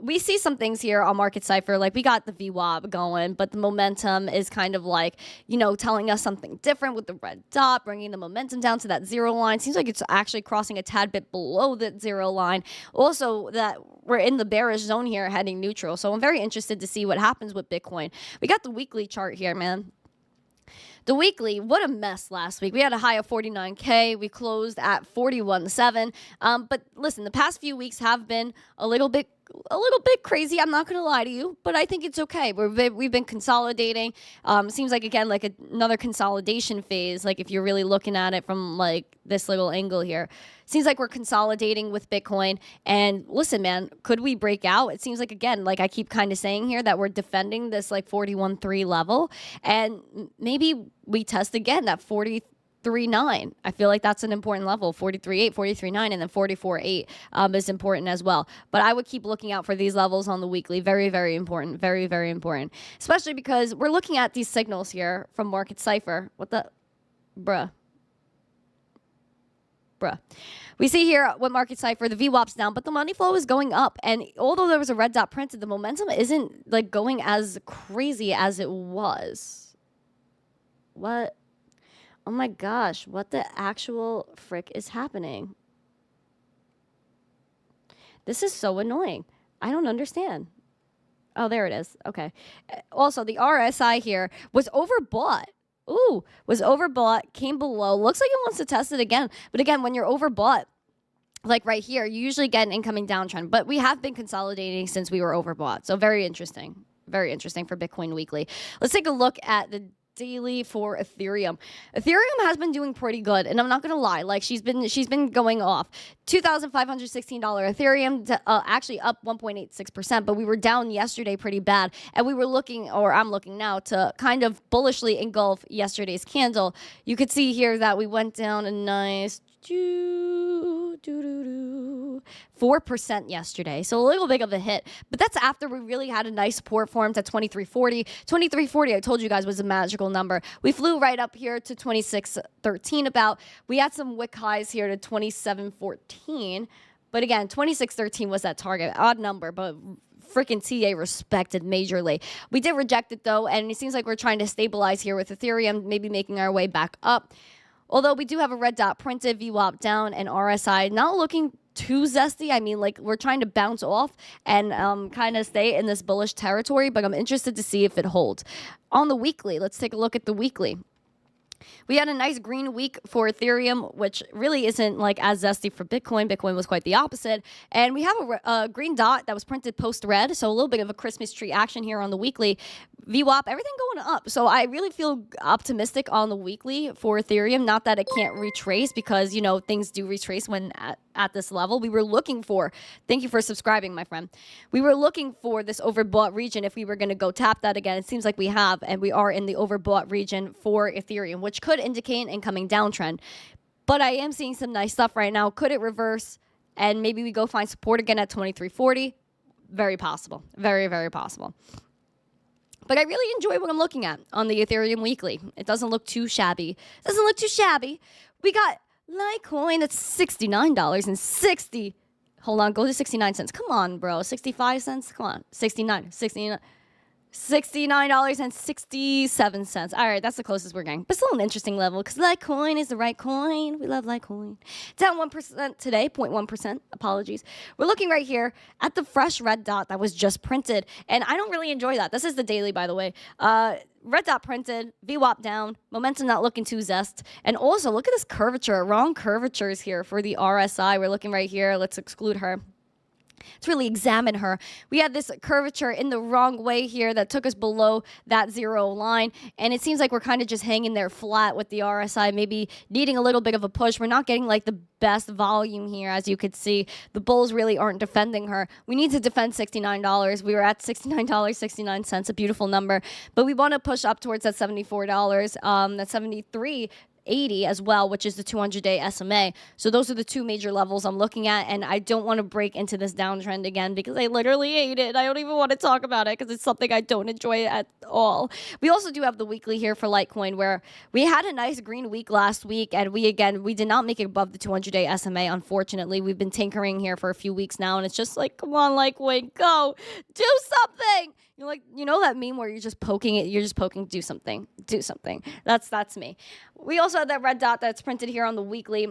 we see some things here on Market Cipher, like we got the VWAP going, but the momentum is kind of like, you know, telling us something different with the red dot, bringing the momentum down to that zero line. Seems like it's actually crossing a tad bit below that zero line. Also, that we're in the bearish zone here heading neutral. So I'm very interested to see what happens with Bitcoin. We got the weekly chart here, man. The weekly, what a mess last week. We had a high of 49K. We closed at 41.7. But listen, the past few weeks have been a little bit crazy. I'm not going to lie to you, but I think it's okay. We've been consolidating. Seems like, again, like another consolidation phase. Like if you're really looking at it from like this little angle here, seems like we're consolidating with Bitcoin. And listen, man, could we break out? It seems like, again, like I keep kind of saying here, that we're defending this like 41.3 level, and maybe we test again that 43.9. I feel like that's an important level. 43.8, 43.9, and then 44.8 is important as well. But I would keep looking out for these levels on the weekly. Very, very important. Very, very important. Especially because we're looking at these signals here from Market Cipher. What the? Bruh. We see here what Market Cipher, the VWAP's down, but the money flow is going up. And although there was a red dot printed, the momentum isn't like going as crazy as it was. What? Oh my gosh, what the actual frick is happening? This is so annoying. I don't understand. Oh, there it is. Okay. Also, the RSI here was overbought. Ooh, was overbought, came below. Looks like it wants to test it again. But again, when you're overbought, like right here, you usually get an incoming downtrend. But we have been consolidating since we were overbought. So very interesting. Very interesting for Bitcoin Weekly. Let's take a look at the daily for Ethereum. Ethereum has been doing pretty good, and I'm not gonna lie, like she's been going off. $2,516 Ethereum, actually up 1.86%, but we were down yesterday pretty bad, and we were looking, or I'm looking now, to kind of bullishly engulf yesterday's candle. You could see here that we went down a nice 4% yesterday, so a little bit of a hit, but that's after we really had a nice support formed at 2340. 2340, I told you guys, was a magical number. We flew right up here to 2613 about. We had some wick highs here to 2714, but again, 2613 was that target. Odd number, but freaking TA respected majorly. We did reject it though, and it seems like we're trying to stabilize here with Ethereum, maybe making our way back up. Although we do have a red dot printed, VWAP down, and RSI not looking too zesty. I mean, like, we're trying to bounce off and kind of stay in this bullish territory, but I'm interested to see if it holds. On the weekly, let's take a look at the weekly. We had a nice green week for Ethereum, which really isn't like as zesty for Bitcoin. Bitcoin was quite the opposite. And we have a green dot that was printed post-red, so a little bit of a Christmas tree action here on the weekly. VWAP, everything going up. So I really feel optimistic on the weekly for Ethereum. Not that it can't retrace, because, you know, things do retrace when at this level. We were looking for, thank you for subscribing, my friend. We were looking for this overbought region if we were going to go tap that again. It seems like we have, and we are in the overbought region for Ethereum, which could indicate an incoming downtrend. But I am seeing some nice stuff right now. Could it reverse and maybe we go find support again at 2340? Very possible. Very, very possible. But I really enjoy what I'm looking at on the Ethereum weekly. It doesn't look too shabby. It doesn't look too shabby. We got Litecoin that's $69.60. Hold on, go to 69 cents. Come on, bro. 65 cents? Come on. $69.67. All right, that's the closest we're getting. But still an interesting level, because Litecoin is the right coin. We love Litecoin. Down 1% today, 0.1%. Apologies. We're looking right here at the fresh red dot that was just printed, and I don't really enjoy that. This is the daily, by the way. Red dot printed, VWAP down, momentum not looking too zest. And also, look at this curvature. Wrong curvatures here for the RSI. We're looking right here. Let's exclude her. Let's really examine her. We had this curvature in the wrong way here that took us below that zero line, and it seems like we're kind of just hanging there flat with the RSI, maybe needing a little bit of a push. We're not getting like the best volume here, as you could see. The bulls really aren't defending her. We need to defend $69. We were at $69.69, a beautiful number, but we want to push up towards that $74, that $73.80 as well, which is the 200-day SMA. So those are the two major levels I'm looking at, and I don't want to break into this downtrend again because I literally hate it. I don't even want to talk about it because it's something I don't enjoy at all. We also do have the weekly here for Litecoin, where we had a nice green week last week, and we did not make it above the 200-day SMA, unfortunately. We've been tinkering here for a few weeks now, and it's just like, come on, Litecoin, go, do something. You're like, you know that meme where you're just poking it, you're just poking, do something. That's me. We also have that red dot that's printed here on the weekly,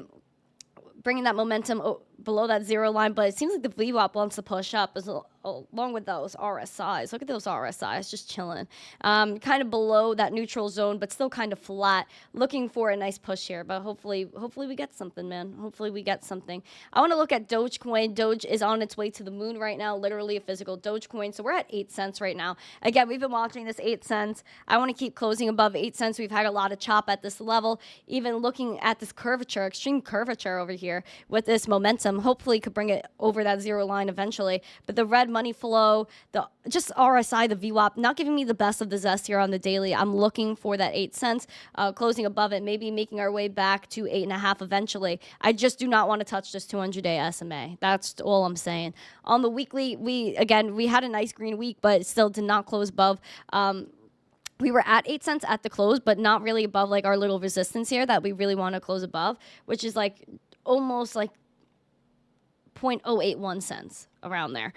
bringing that momentum below that zero line, but it seems like the VWAP wants to push up along with those RSIs. Look at those RSIs just chilling. Kind of below that neutral zone, but still kind of flat. Looking for a nice push here, but hopefully we get something, man. Hopefully we get something. I want to look at Dogecoin. Doge is on its way to the moon right now, literally a physical Dogecoin. So we're at 8 cents right now. Again, we've been watching this 8 cents. I want to keep closing above 8 cents. We've had a lot of chop at this level. Even looking at this curvature, extreme curvature over here with this momentum, hopefully could bring it over that zero line eventually. But the red money flow, the just RSI, the VWAP, not giving me the best of the zest here on the daily. I'm looking for that 8 cents, closing above it, maybe making our way back to 8.5 eventually. I just do not want to touch this 200-day SMA. That's all I'm saying. On the weekly, we had a nice green week, but still did not close above. We were at 8 cents at the close, but not really above like our little resistance here that we really want to close above, which is like almost like 0.081 cents around there.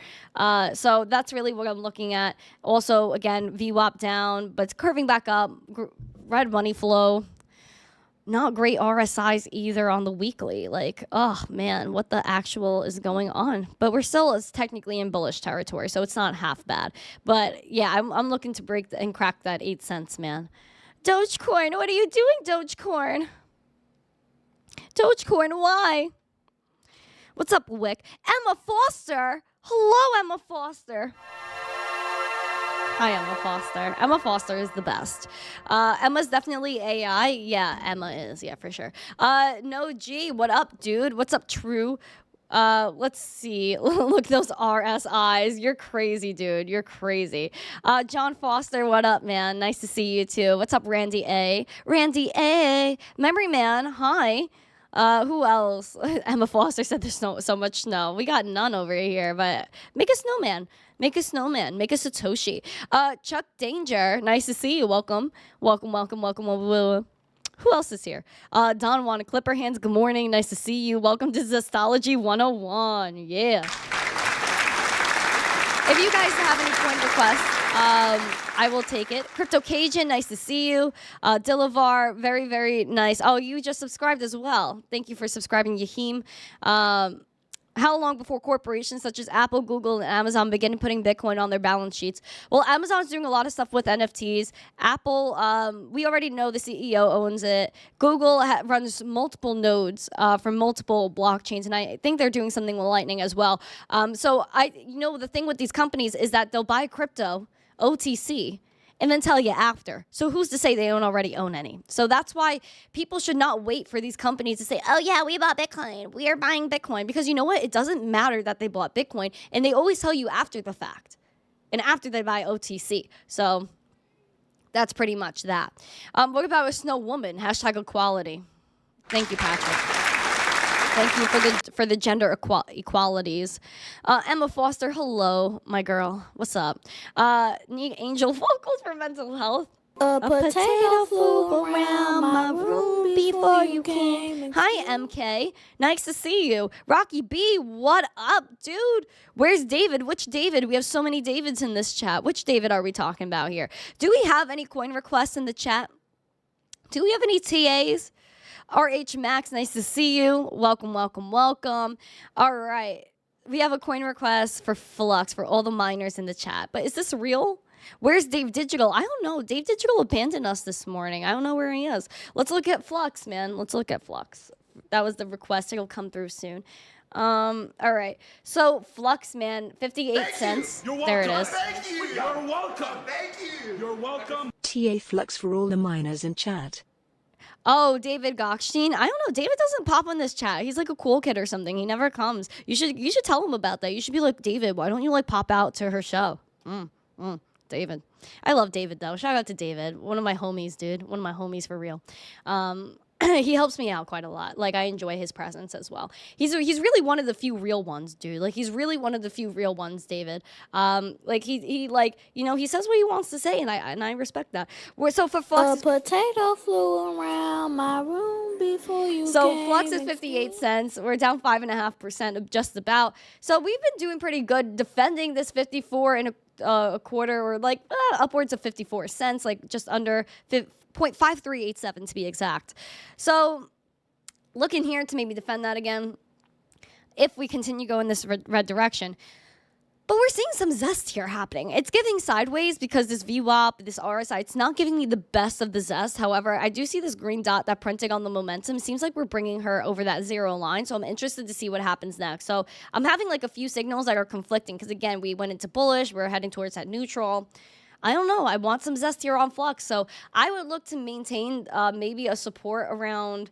So that's really what I'm looking at. Also, again, VWAP down, but it's curving back up. Red money flow. Not great RSIs either on the weekly. Like, oh man, what the actual is going on? But we're still technically in bullish territory, so it's not half bad. But yeah, I'm looking to break and crack that 8 cents, man. Dogecoin, what are you doing, Dogecoin? Dogecoin, why? What's up, Wick? Emma Foster. Hello, Emma Foster. Hi, Emma Foster. Emma Foster is the best. Emma's definitely AI. Yeah, Emma is. Yeah, for sure. No G. What up, dude? What's up, True? Let's see. Look, those RSIs. You're crazy, dude. You're crazy. John Foster, what up, man? Nice to see you, too. What's up, Randy A? Randy A. Memory Man, hi. Who else? Emma Foster said there's so much snow. We got none over here, but make a snowman. Make a snowman. Make a Satoshi. Chuck Danger, nice to see you. Welcome. Welcome. Who else is here? Don Juan Clipper Hands, good morning. Nice to see you. Welcome to Zestology 101. Yeah. If you guys have any coin requests, I will take it. Crypto Cajun, nice to see you. Dilavar, very, very nice. Oh, you just subscribed as well. Thank you for subscribing, Yahim. How long before corporations such as Apple, Google, and Amazon begin putting Bitcoin on their balance sheets? Well, Amazon's doing a lot of stuff with NFTs. Apple, we already know the CEO owns it. Google runs multiple nodes from multiple blockchains, and I think they're doing something with Lightning as well. So the thing with these companies is that they'll buy crypto, OTC, and then tell you after. So who's to say they don't already own any? So that's why people should not wait for these companies to say, oh yeah, we bought Bitcoin. We are buying Bitcoin. Because you know what? It doesn't matter that they bought Bitcoin. And they always tell you after the fact. And after they buy OTC. So that's pretty much that. What about a snow woman? # equality. Thank you, Patrick. Thank you for the gender equalities. Emma Foster, hello, my girl. What's up? Need angel vocals for mental health. A potato flew around my room before you came. Hi, MK. Nice to see you. Rocky B, what up, dude? Where's David? Which David? We have so many Davids in this chat. Which David are we talking about here? Do we have any coin requests in the chat? Do we have any TAs? RH Max, nice to see you. Welcome. All right. We have a coin request for FLUX for all the miners in the chat. But is this real? Where's Dave Digital? I don't know. Dave Digital abandoned us this morning. I don't know where he is. Let's look at FLUX, man. Let's look at FLUX. That was the request. It'll come through soon. All right. So FLUX, man, 58 cents. There it is. Thank you. You're welcome. Thank you. You're welcome. TA FLUX for all the miners in chat. Oh, David Gockstein. I don't know. David doesn't pop on this chat. He's like a cool kid or something. He never comes. You should tell him about that. You should be like, David, why don't you like pop out to her show? David. I love David though. Shout out to David. One of my homies, dude. One of my homies for real. He helps me out quite a lot. Like, I enjoy his presence as well. He's really one of the few real ones, dude. Like, he's really one of the few real ones, David. Like, he like, he says what he wants to say, and I respect that. So for FLUX, a potato flew around my room before you so came. FLUX is 58 cents. We're down 5.5% just about. So we've been doing pretty good defending this 54 and a quarter, or like upwards of 54 cents, like just under 0.5387 to be exact. So looking here to maybe defend that again. if we continue going this red direction. But we're seeing some zest here happening. It's giving sideways because this VWAP, this RSI, it's not giving me the best of the zest. However, I do see this green dot that printed on the momentum. Seems like we're bringing her over that 0 line. So I'm interested to see what happens next. So I'm having like a few signals that are conflicting because, again, we went into bullish. We're heading towards that neutral. I don't know. I want some zest here on Flux. So I would look to maintain maybe a support around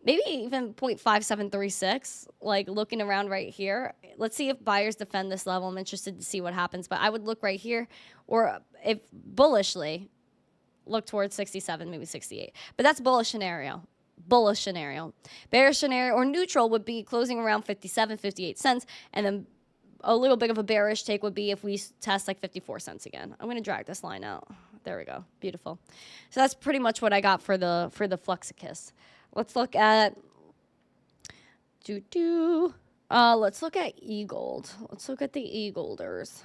maybe even 0.5736, like looking around right here. Let's see if buyers defend this level. I'm interested to see what happens. But I would look right here, or if bullishly, look towards 67, maybe 68. But that's bullish scenario. Bullish scenario. Bearish scenario or neutral would be closing around 57, 58 cents. And then a little bit of a bearish take would be if we test like 54 cents again. I'm going to drag this line out. There we go. Beautiful. So that's pretty much what I got for the Fluxicus. Let's look at let's look at E-Gold. Let's look at the E-Golders.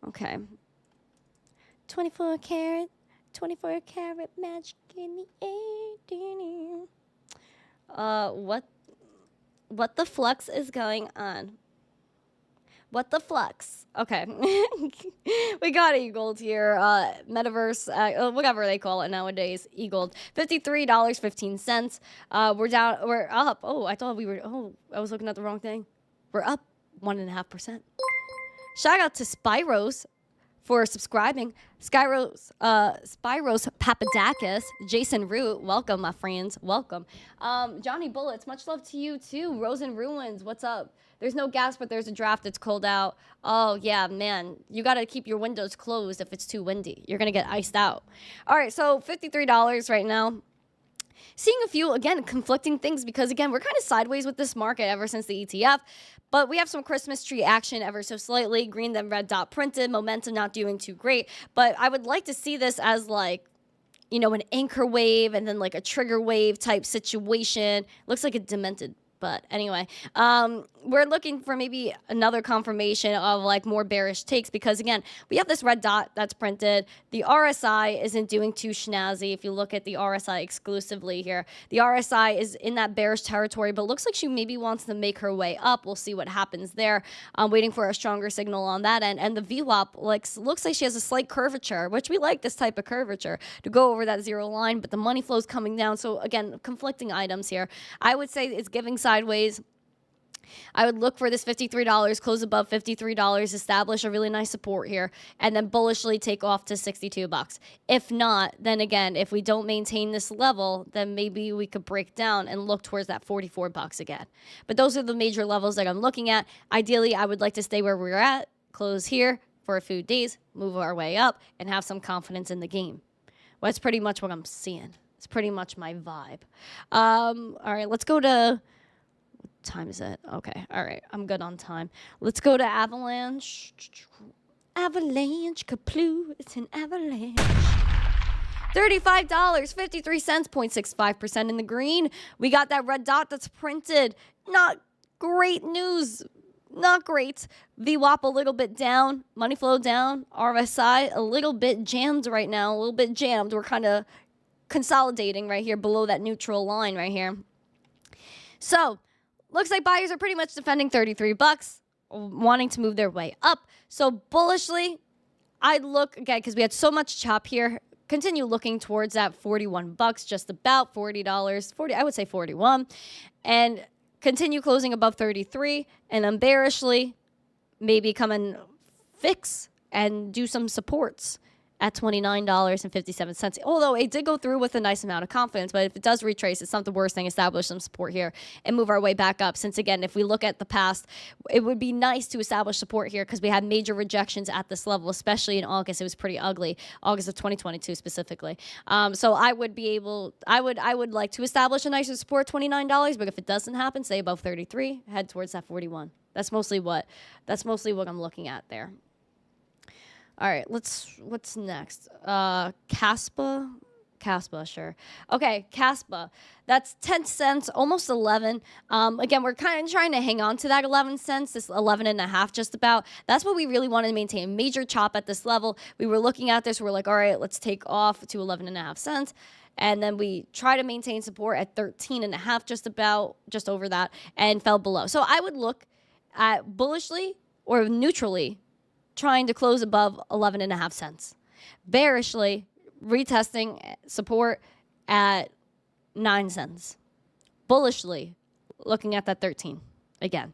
Okay. 24 karat magic in the air. What the flux is going on? What the flux? Okay. We got E-Gold here. Metaverse, whatever they call it nowadays. E-Gold. $53.15. We're up. Oh, I thought we were, I was looking at the wrong thing. We're up 1.5%. Shout out to Spyros for subscribing. Spyros Papadakis, Jason Root, welcome, my friends, welcome. Johnny Bullets, much love to you too. Rose and Ruins, what's up? There's no gas, but there's a draft. It's cold out. Oh, yeah, man. You got to keep your windows closed if it's too windy. You're going to get iced out. All right, so $53 right now. Seeing a few, again, conflicting things because, again, we're kind of sideways with this market ever since the ETF. But we have some Christmas tree action ever so slightly. Green, then red dot printed. Momentum not doing too great. But I would like to see this as, like, you know, an anchor wave and then, like, a trigger wave type situation. Looks like a demented. But anyway, we're looking for maybe another confirmation of like more bearish takes because, again, we have this red dot that's printed. The RSI isn't doing too snazzy. If you look at the RSI exclusively here, the RSI is in that bearish territory, but looks like she maybe wants to make her way up. We'll see what happens there. I'm waiting for a stronger signal on that end. And the VWAP looks like she has a slight curvature, which we like this type of curvature to go over that 0 line, but the money flow is coming down. So again, conflicting items here. I would say it's giving sideways. I would look for this $53, close above $53, establish a really nice support here, and then bullishly take off to $62. If not, then again, if we don't maintain this level, then maybe we could break down and look towards that $44 again. But those are the major levels that I'm looking at. Ideally, I would like to stay where we're at, close here for a few days, move our way up, and have some confidence in the game. Well, that's pretty much what I'm seeing. It's pretty much my vibe. All right, let's go to... time is it? Okay. All right. I'm good on time. Let's go to Avalanche. Avalanche, Kaplu. It's an avalanche. $35.53, 0.65% in the green. We got that red dot that's printed. Not great news. Not great. VWAP a little bit down. Money flow down. RSI a little bit jammed right now. A little bit jammed. We're kind of consolidating right here below that neutral line right here. So, looks like buyers are pretty much defending $33, wanting to move their way up. So bullishly, I'd look, again, because we had so much chop here, continue looking towards that $41, just about $40, I would say 41, and continue closing above 33, and then bearishly, maybe come and fix and do some supports at $29.57. Although it did go through with a nice amount of confidence, but if it does retrace, it's not the worst thing. Establish some support here and move our way back up. Since, again, if we look at the past, it would be nice to establish support here because we had major rejections at this level, especially in August. It was pretty ugly, August of 2022 specifically. So I would be able, I would like to establish a nicer support, $29, but if it doesn't happen, stay above 33, head towards that 41. That's mostly what I'm looking at there. All right, what's next? Caspa, sure. Okay, Caspa. That's 10 cents, almost 11. Again, we're kind of trying to hang on to that 11 cents, this 11 and a half just about. That's what we really wanted to maintain. Major chop at this level. We were looking at this, we're like, all right, let's take off to 11 and a half cents. And then we try to maintain support at 13.5, just over that, and fell below. So I would look at bullishly or neutrally trying to close above 11.5 cents. Bearishly retesting support at 9 cents. Bullishly looking at that 13 again.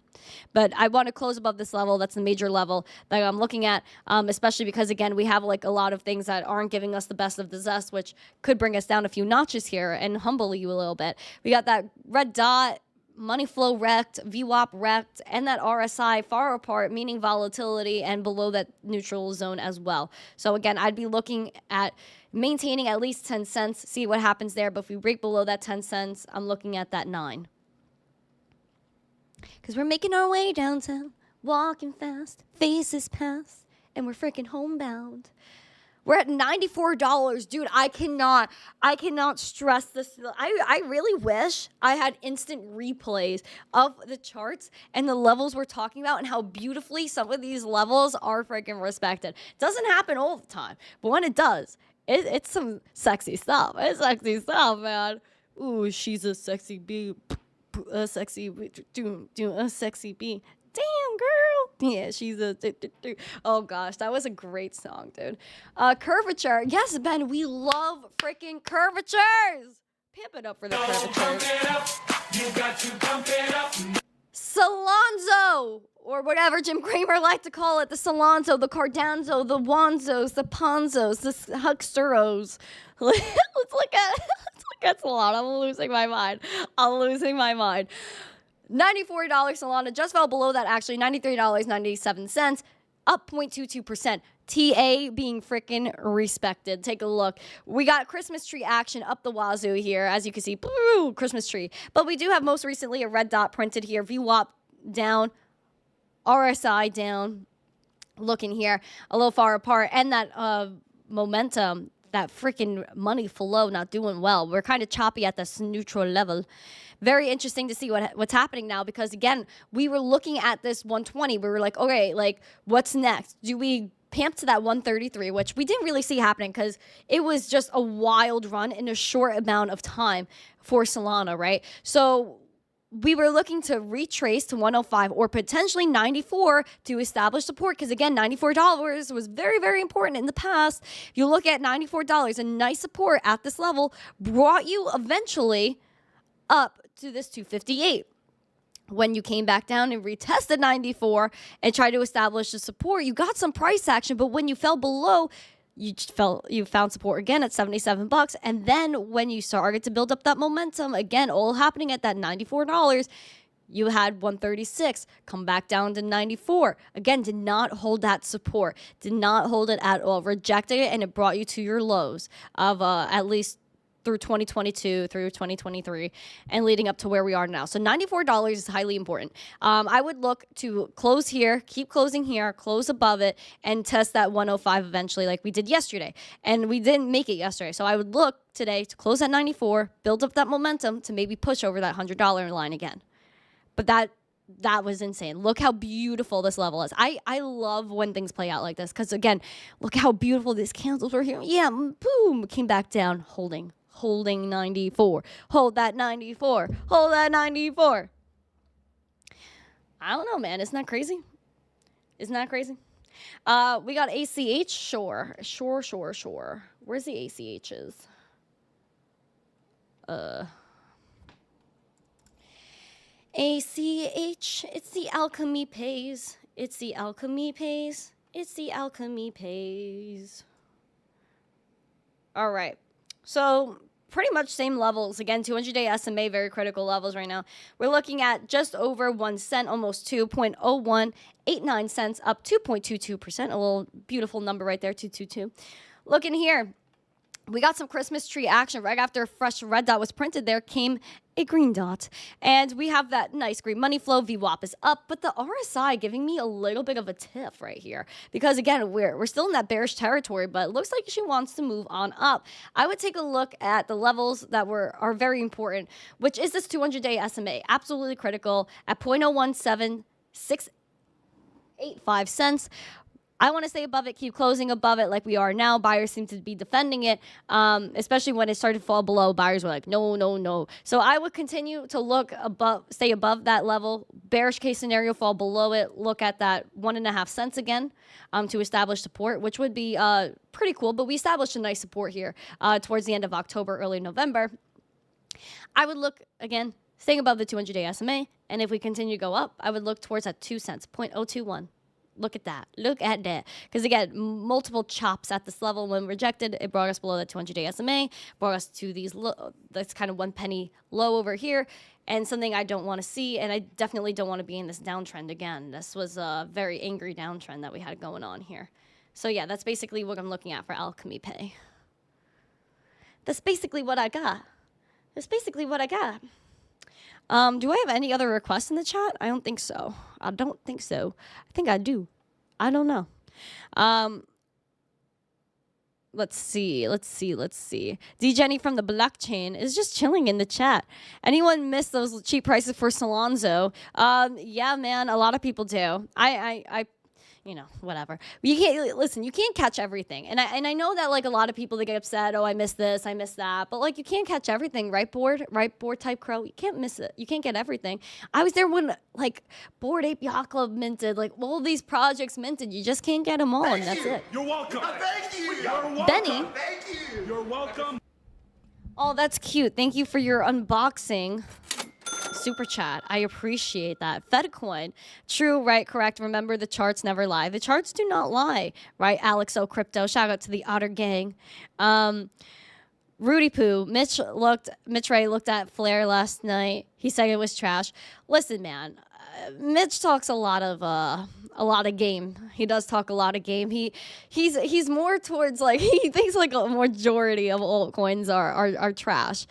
But I want to close above this level. That's the major level that I'm looking at, especially because, again, we have like a lot of things that aren't giving us the best of the zest, which could bring us down a few notches here and humble you a little bit. We got that red dot, money flow wrecked, VWAP wrecked, and that RSI far apart, meaning volatility, and below that neutral zone as well. So again, I'd be looking at maintaining at least 10 cents, see what happens there. But if we break below that 10 cents, I'm looking at that 9. Because we're making our way downtown, walking fast, faces past, and we're freaking homebound. We're at $94. Dude, I cannot stress this. I really wish I had instant replays of the charts and the levels we're talking about and how beautifully some of these levels are freaking respected. It doesn't happen all the time, but when it does, it's some sexy stuff. It's sexy stuff, man. Ooh, she's a sexy bee. A sexy bee. Damn, girl. Yeah, she's a... Oh, gosh, that was a great song, dude. Curvature. Yes, Ben, we love freaking curvatures. Pimp it up for the curvatures. You got to pump it up. Salonzo, or whatever Jim Cramer liked to call it. The Salonzo, the Cardanzo, the Wanzos, the Ponzos, the Hucksteros. Let's look at Solana. I'm losing my mind. $94 Solana just fell below that, actually. $93.97, up 0.22%. TA being freaking respected. Take a look. We got Christmas tree action up the wazoo here. As you can see, boo, Christmas tree. But we do have most recently a red dot printed here. VWAP down, RSI down. Looking here, a little far apart. And that momentum, that freaking money flow not doing well. We're kind of choppy at this neutral level. Very interesting to see what's happening now, because again, we were looking at this 120. We were like, okay, like what's next? Do we pamp to that 133, which we didn't really see happening because it was just a wild run in a short amount of time for Solana, right? So we were looking to retrace to 105 or potentially 94 to establish support, because again, $94 was very, very important in the past. If you look at $94, a nice support at this level brought you eventually up to this 258. When you came back down and retested 94 and tried to establish the support, you got some price action, but when you fell below, you found support again at $77. And then when you started to build up that momentum, again, all happening at that $94, you had 136 come back down to 94. Again, did not hold that support, did not hold it at all, rejected it, and it brought you to your lows of at least through 2022, through 2023, and leading up to where we are now. So $94 is highly important. I would look to close here, keep closing here, close above it, and test that 105 eventually like we did yesterday. And we didn't make it yesterday. So I would look today to close at 94, build up that momentum to maybe push over that $100 line again. But that was insane. Look how beautiful this level is. I love when things play out like this, because again, look how beautiful these candles were here. Yeah, boom, came back down, holding 94. Hold that 94. Hold that 94. I don't know, man. Isn't that crazy? Isn't that crazy? We got ACH. Sure. Where's the ACHs? ACH. It's the alchemy pays. It's the alchemy pays. It's the alchemy pays. All right. So pretty much same levels. Again, 200-day SMA, very critical levels right now. We're looking at just over 1 cent, almost 2.0189 cents, up 2.22%. A little beautiful number right there, 222. Looking here, we got some Christmas tree action. Right after a fresh red dot was printed, there came a green dot. And we have that nice green money flow. VWAP is up, but the RSI giving me a little bit of a tiff right here. Because again, we're still in that bearish territory, but it looks like she wants to move on up. I would take a look at the levels that are very important, which is this 200-day SMA. Absolutely critical at 0.017685 cents. I want to stay above it, keep closing above it like we are now. Buyers seem to be defending it, especially when it started to fall below. Buyers were like, no, no, no. So I would continue to look above, stay above that level. Bearish case scenario, fall below it. Look at that 1.5 cents again to establish support, which would be pretty cool. But we established a nice support here towards the end of October, early November. I would look, again, staying above the 200-day SMA. And if we continue to go up, I would look towards that 2 cents, 0.021. Look at that. Look at that. Because again, multiple chops at this level. When rejected, it brought us below the 200-day SMA, brought us to these that's kind of 1 penny low over here, and something I don't want to see. And I definitely don't want to be in this downtrend again. This was a very angry downtrend that we had going on here. So yeah, that's basically what I'm looking at for Alchemy Pay. That's basically what I got. That's basically what I got. Do I have any other requests in the chat? I don't think so. I don't think so. I think I do. I don't know. Let's see. D Jenny from the blockchain is just chilling in the chat. Anyone miss those cheap prices for Solonzo? Yeah, man, a lot of people do. I you know, whatever. You can't listen. You can't catch everything, and I know that like a lot of people, they get upset. Oh, I missed this, I missed that. But like, you can't catch everything, right? Board type crow. You can't miss it. You can't get everything. I was there when like Bored Ape Yacht Club minted, like all these projects minted. You just can't get them all, and that's it. You're welcome. Thank you. You're welcome. Benny. Thank you. You're welcome. Oh, that's cute. Thank you for your unboxing. Super chat. I appreciate that. Fedcoin. True, right, correct. Remember, the charts never lie. The charts do not lie, right? Alex O Crypto. Shout out to the Otter Gang. Rudy Poo. Mitch Ray looked at Flare last night. He said it was trash. Listen, man. Mitch talks a lot of game. He does talk a lot of game. He's more towards like, he thinks like a majority of altcoins are trash.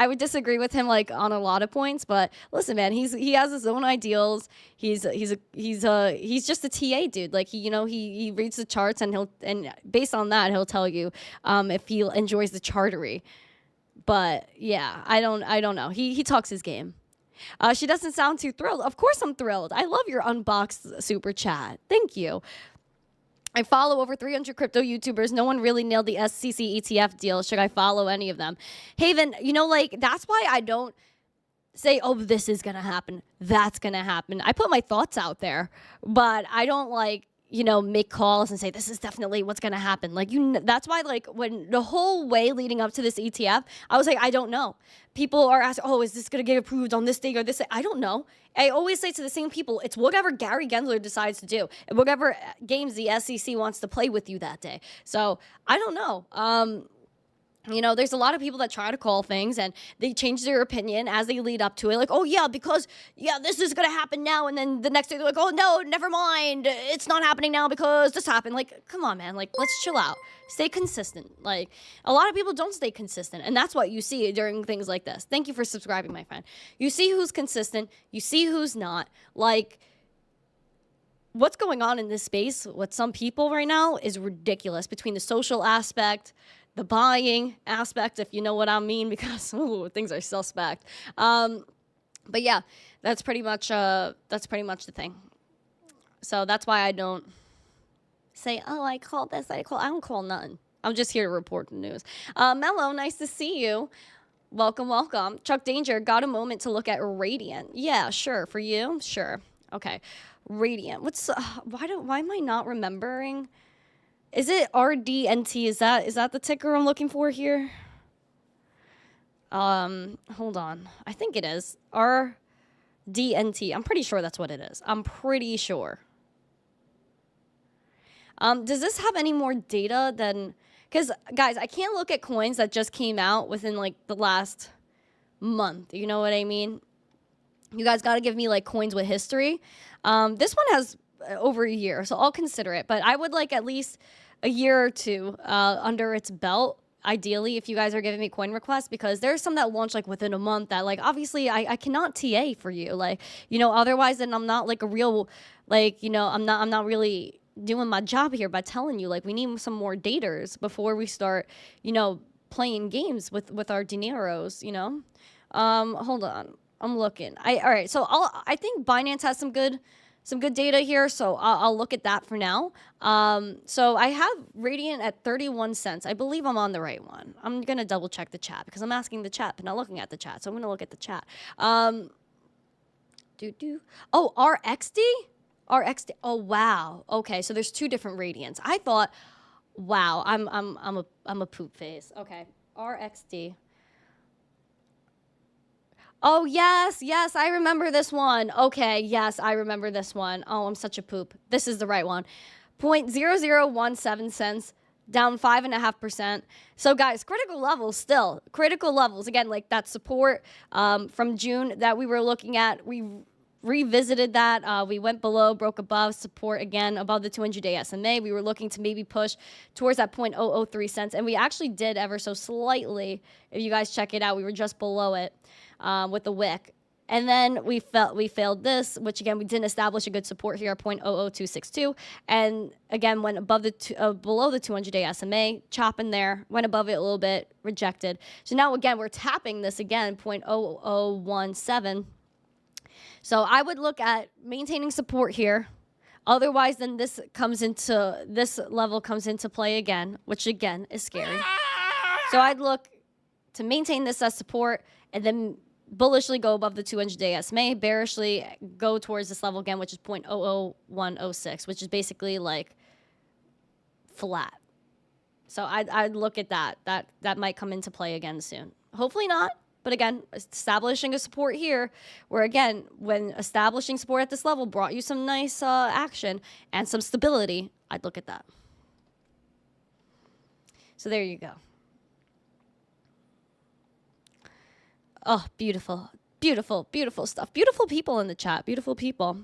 I would disagree with him like on a lot of points, but listen, man, he has his own ideals. He's just a TA dude. Like he reads the charts and based on that he'll tell you if he enjoys the chartery. But yeah, I don't know. He talks his game. She doesn't sound too thrilled. Of course I'm thrilled. I love your unboxed super chat. Thank you. I follow over 300 crypto YouTubers. No one really nailed the SEC ETF deal. Should I follow any of them? Haven, like, that's why I don't say, oh, this is going to happen. That's going to happen. I put my thoughts out there, but I don't, like, make calls and say, this is definitely what's going to happen. Like, that's why, like, when the whole way leading up to this ETF, I was like, I don't know. People are asking, oh, is this going to get approved on this day or this day? I don't know. I always say to the same people, it's whatever Gary Gensler decides to do and whatever games the SEC wants to play with you that day. So I don't know. There's a lot of people that try to call things and they change their opinion as they lead up to it. Like, oh, yeah, because, this is going to happen now. And then the next day they're like, oh, no, never mind. It's not happening now because this happened. Like, come on, man. Like, let's chill out. Stay consistent. Like, a lot of people don't stay consistent. And that's what you see during things like this. Thank you for subscribing, my friend. You see who's consistent. You see who's not. Like, what's going on in this space with some people right now is ridiculous between the social aspect, the buying aspect, if you know what I mean, because things are suspect. But yeah, that's pretty much the thing. So that's why I don't say, oh, I called this, I don't call nothing. I'm just here to report the news. Mello, nice to see you. Welcome. Chuck Danger, got a moment to look at Radiant. Yeah, sure. For you? Sure. Okay. Radiant. Why am I not remembering? Is it RDNT? Is that the ticker I'm looking for here? Hold on. I think it is. RDNT. I'm pretty sure that's what it is. I'm pretty sure. Does this have any more data than... Because, guys, I can't look at coins that just came out within, like, the last month. You know what I mean? You guys got to give me, like, coins with history. This one has over a year, so I'll consider it. But I would like at least a year or two under its belt, ideally, if you guys are giving me coin requests, because there's some that launch like within a month that like obviously I cannot TA for you, like, otherwise then I'm not like a real, like, I'm not really doing my job here by telling you, like, we need some more daters before we start playing games with our dineros. Hold on, I'm looking. All right, so I think Binance has some some good data here, so I'll look at that for now. So I have Radiant at 31 cents. I believe I'm on the right one. I'm going to double check the chat because I'm asking the chat but not looking at the chat. So I'm going to look at the chat. Oh, RXD? RXD. Oh, wow. Okay, so there's 2 different Radiants. I thought, wow, I'm a poop face. Okay, RXD. Oh, yes, I remember this one. Okay, yes, I remember this one. Oh, I'm such a poop. This is the right one. 0.0017 cents, down 5.5%. So, guys, critical levels still. Critical levels. Again, like that support from June that we were looking at. We revisited that. We went below, broke above, support again above the 200-day SMA. We were looking to maybe push towards that 0.003 cents, and we actually did ever so slightly. If you guys check it out, we were just below it. With the wick, and then we failed this, which again we didn't establish a good support here at 0.00262, and again went above the below the 200-day SMA, chopping there, went above it a little bit, rejected. So now again we're tapping this again 0.0017. So I would look at maintaining support here. Otherwise, then this level comes into play again, which again is scary. So I'd look to maintain this as support, and then bullishly go above the 200-day SMA, bearishly go towards this level again, which is 0.00106, which is basically like flat. So I'd look at that. That might come into play again soon. Hopefully not, but again, establishing a support here, where again, when establishing support at this level brought you some nice action and some stability, I'd look at that. So there you go. Oh, beautiful, beautiful, beautiful stuff. Beautiful people in the chat. Beautiful people.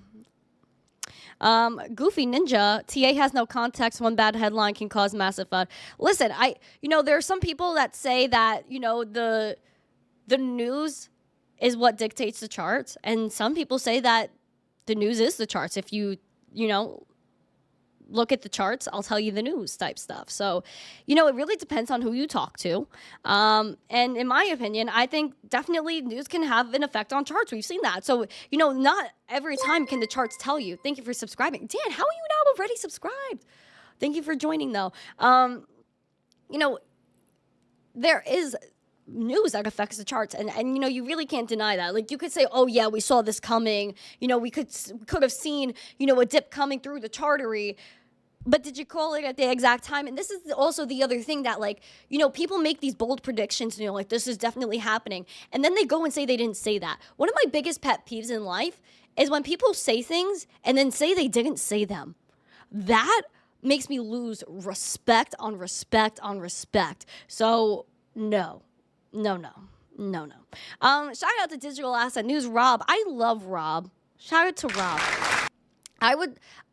Goofy Ninja, TA has no context. One bad headline can cause massive FUD. Listen, there are some people that say that, the news is what dictates the charts. And some people say that the news is the charts. If you look at the charts, I'll tell you the news type stuff. So, it really depends on who you talk to. And in my opinion, I think definitely news can have an effect on charts. We've seen that. So, not every time can the charts tell you. Thank you for subscribing. Dan, how are you now already subscribed? Thank you for joining, though. There is news that affects the charts, and you really can't deny that. Like, you could say, oh yeah, we saw this coming, we could have seen a dip coming through the chartery, but did you call it at the exact time? And this is also the other thing that, like, people make these bold predictions, like this is definitely happening, and then they go and say they didn't say that. One of my biggest pet peeves in life is when people say things and then say they didn't say them. That makes me lose respect on respect on respect. So no. Shout out to Digital Asset News, Rob. I love Rob. Shout out to Rob.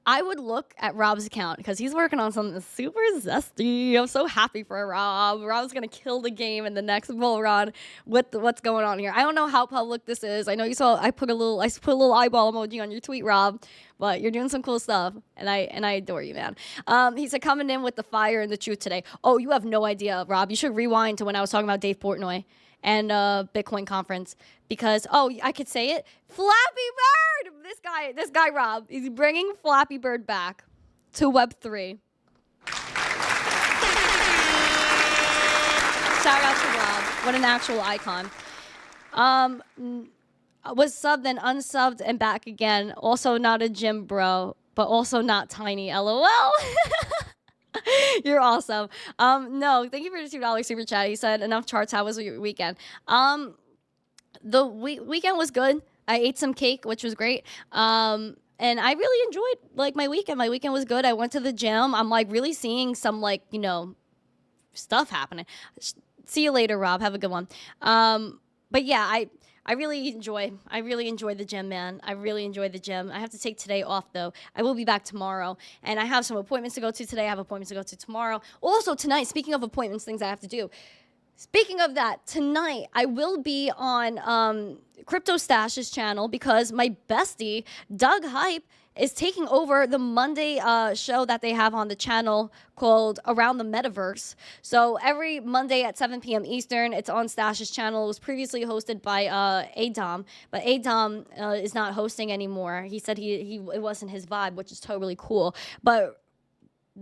I would look at Rob's account because he's working on something super zesty. I'm so happy for Rob. Rob's gonna kill the game in the next bull run with what's going on here. I don't know how public this is. I know you saw I put a little eyeball emoji on your tweet, Rob, but you're doing some cool stuff, and I adore you, man. He said, coming in with the fire and the truth today. Oh, you have no idea, Rob. You should rewind to when I was talking about Dave Portnoy and Bitcoin conference, because I could say it. Flappy Bird. This guy Rob, he's bringing Flappy Bird back to Web3. Shout out to Rob. What an actual icon. Was subbed and unsubbed and back again. Also not a gym bro, but also not tiny. LOL. You're awesome. No, thank you for the $2 super chat. He said, enough charts. How was your weekend? The weekend was good. I ate some cake, which was great. And I really enjoyed my weekend. My weekend was good. I went to the gym. I'm really seeing some stuff happening. See you later, Rob. Have a good one. But yeah, I really enjoy the gym, man. I really enjoy the gym. I have to take today off, though. I will be back tomorrow, and I have some appointments to go to today. I have appointments to go to tomorrow. Also, tonight, speaking of appointments, things I have to do. Speaking of that, tonight, I will be on Crypto Stash's channel because my bestie, Doug Hype, is taking over the Monday show that they have on the channel called Around the Metaverse. So every Monday at 7 p.m. Eastern, it's on Stash's channel. It was previously hosted by Adam, but Adam is not hosting anymore. He said it wasn't his vibe, which is totally cool. But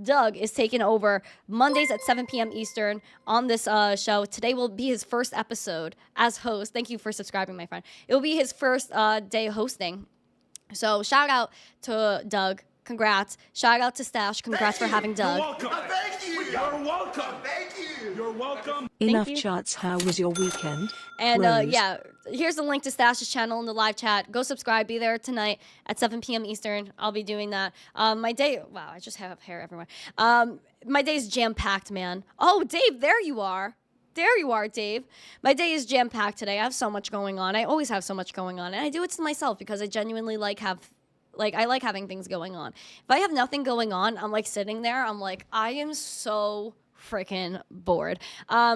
Doug is taking over Mondays at 7 p.m. Eastern on this show. Today will be his first episode as host. Thank you for subscribing, my friend. It will be his first day hosting. So shout out to Doug. Congrats. Shout out to Stash. Congrats for having Doug. You're welcome. Thank you. You're welcome. Thank you. You're welcome. Enough charts. How was your weekend? And Rose? yeah, here's the link to Stash's channel in the live chat. Go subscribe. Be there tonight at 7 p.m. Eastern. I'll be doing that. My day, wow, I just have hair everywhere. My day's jam-packed, man. Oh, Dave, there you are. There you are, Dave. My day is jam-packed today. I have so much going on. I always have so much going on. And I do it to myself because I genuinely I like having things going on. If I have nothing going on, I'm like sitting there. I'm like, I am so freaking bored.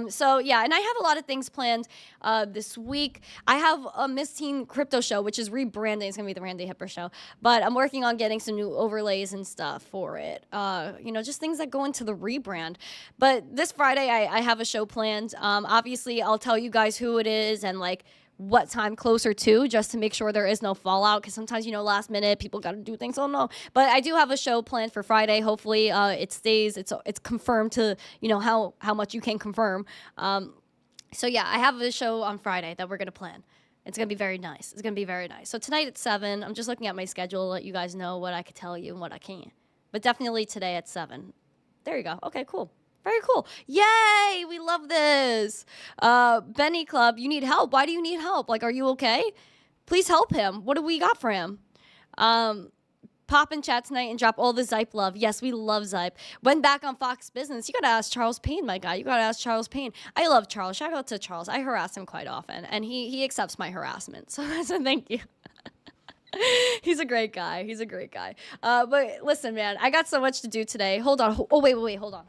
So yeah, and I have a lot of things planned this week. I have a missteencrypto show, which is rebranding. It's gonna be the Randi Hipper show, but I'm working on getting some new overlays and stuff for it. Just things that go into the rebrand. But this Friday, I have a show planned. Obviously, I'll tell you guys who it is and like what time closer to, just to make sure there is no fallout, because sometimes, last minute people got to do things. Oh no, but I do have a show planned for Friday. Hopefully it stays, it's confirmed to how much you can confirm. So yeah, I have a show on Friday that we're gonna plan. It's gonna be very nice. It's gonna be very nice. So tonight at 7, I'm just looking at my schedule to let you guys know what I could tell you and what I can't, but definitely today at 7. There you go. Okay, cool. Very cool. Yay! We love this. Benny Club, you need help. Why do you need help? Like, are you okay? Please help him. What do we got for him? Pop in chat tonight and drop all the Zype love. Yes, we love Zype. Went back on Fox Business. You got to ask Charles Payne, my guy. You got to ask Charles Payne. I love Charles. Shout out to Charles. I harass him quite often, and he accepts my harassment. So thank you. He's a great guy. He's a great guy. But listen, man, I got so much to do today. Hold on. Oh, wait. Hold on.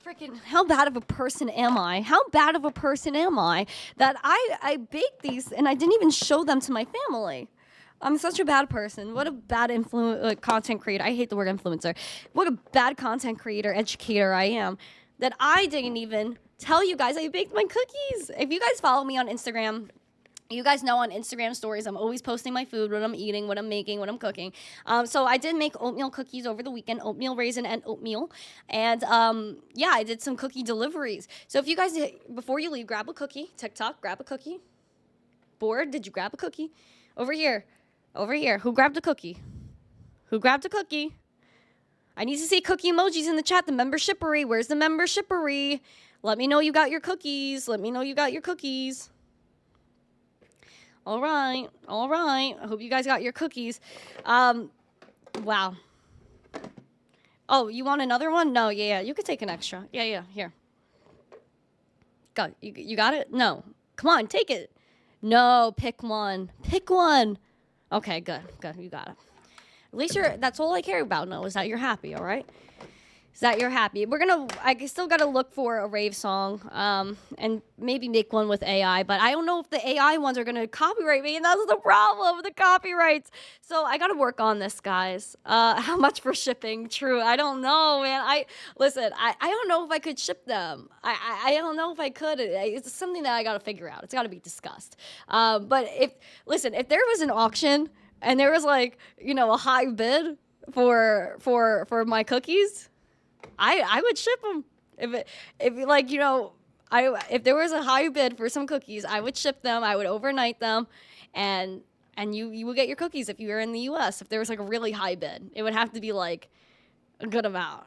Freaking, how bad of a person am I? How bad of a person am I that I baked these and I didn't even show them to my family? I'm such a bad person. What a bad content creator. I hate the word influencer. What a bad content creator, educator I am that I didn't even tell you guys I baked my cookies. If you guys follow me on Instagram, you guys know on Instagram stories, I'm always posting my food, what I'm eating, what I'm making, what I'm cooking. So I did make oatmeal cookies over the weekend, oatmeal raisin and oatmeal. And yeah, I did some cookie deliveries. So if you guys, before you leave, grab a cookie. TikTok, grab a cookie. Bored? Did you grab a cookie? Over here. Who grabbed a cookie? Who grabbed a cookie? I need to see cookie emojis in the chat. The membershipery. Where's the membershipery? Let me know you got your cookies. All right. I hope you guys got your cookies. Wow. Oh, you want another one? No, yeah. You could take an extra. Yeah, here. Go. You got it? No. Come on, take it. No, pick one. Okay, good. You got it. At least that's all I care about now is that you're happy, all right? Is that you're happy. I still got to look for a rave song and maybe make one with AI, but I don't know if the AI ones are going to copyright me, and that's the problem, the copyrights. So I got to work on this, guys. How much for shipping? True. I don't know, man. I don't know if I could ship them. I don't know if I could. It's something that I got to figure out. It's got to be discussed. But if there was an auction and there was a high bid for my cookies, I would ship them. If there was a high bid for some cookies, I would ship them. I would overnight them, and you would get your cookies if you were in the U.S. If there was a really high bid, it would have to be a good amount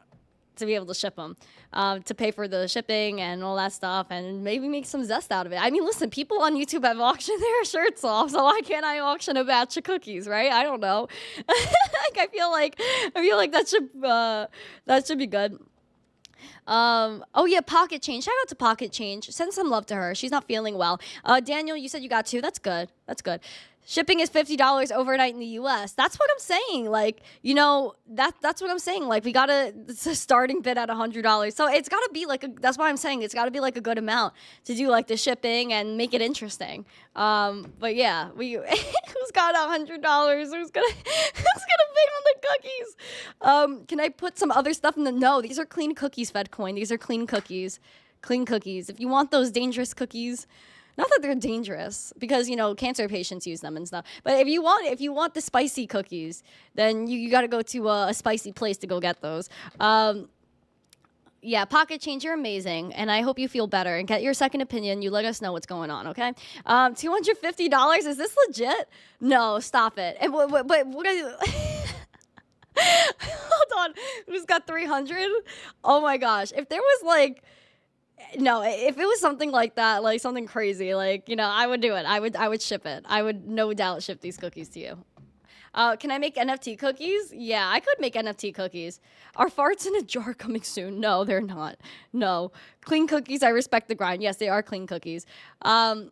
to be able to ship them, to pay for the shipping and all that stuff, and maybe make some zest out of it. I mean, listen, people on YouTube have auctioned their shirts off, so why can't I auction a batch of cookies, right? I don't know. I feel like that should be good. Oh yeah, Pocket Change. Shout out to Pocket Change. Send some love to her. She's not feeling well. Daniel, you said you got 2. That's good. Shipping is $50 overnight in the US. That's what I'm saying. Like, you know, that's what I'm saying. Like, it's a starting bid at $100. So it's gotta be like that's why I'm saying it's gotta be like a good amount to do like the shipping and make it interesting. But yeah, who's got $100? Who's gonna bid on the cookies? Can I put some other stuff in the no, these are clean cookies, FedCoin. These are clean cookies. Clean cookies. If you want those dangerous cookies, not that they're dangerous, because you know cancer patients use them and stuff. But if you want the spicy cookies, then you got to go to a spicy place to go get those. Yeah, Pocket Change, you're amazing, and I hope you feel better and get your second opinion. You let us know what's going on, okay? $250. Is this legit? No, stop it. And what are you? Hold on. Who's got 300? Oh my gosh! If there was like. No, if it was something like that, like something crazy, like, you know, I would do it. I would ship it. I would no doubt ship these cookies to you. Can I make NFT cookies? Yeah, I could make NFT cookies. Are farts in a jar coming soon? No, they're not. No. Clean cookies, I respect the grind. Yes, they are clean cookies. Why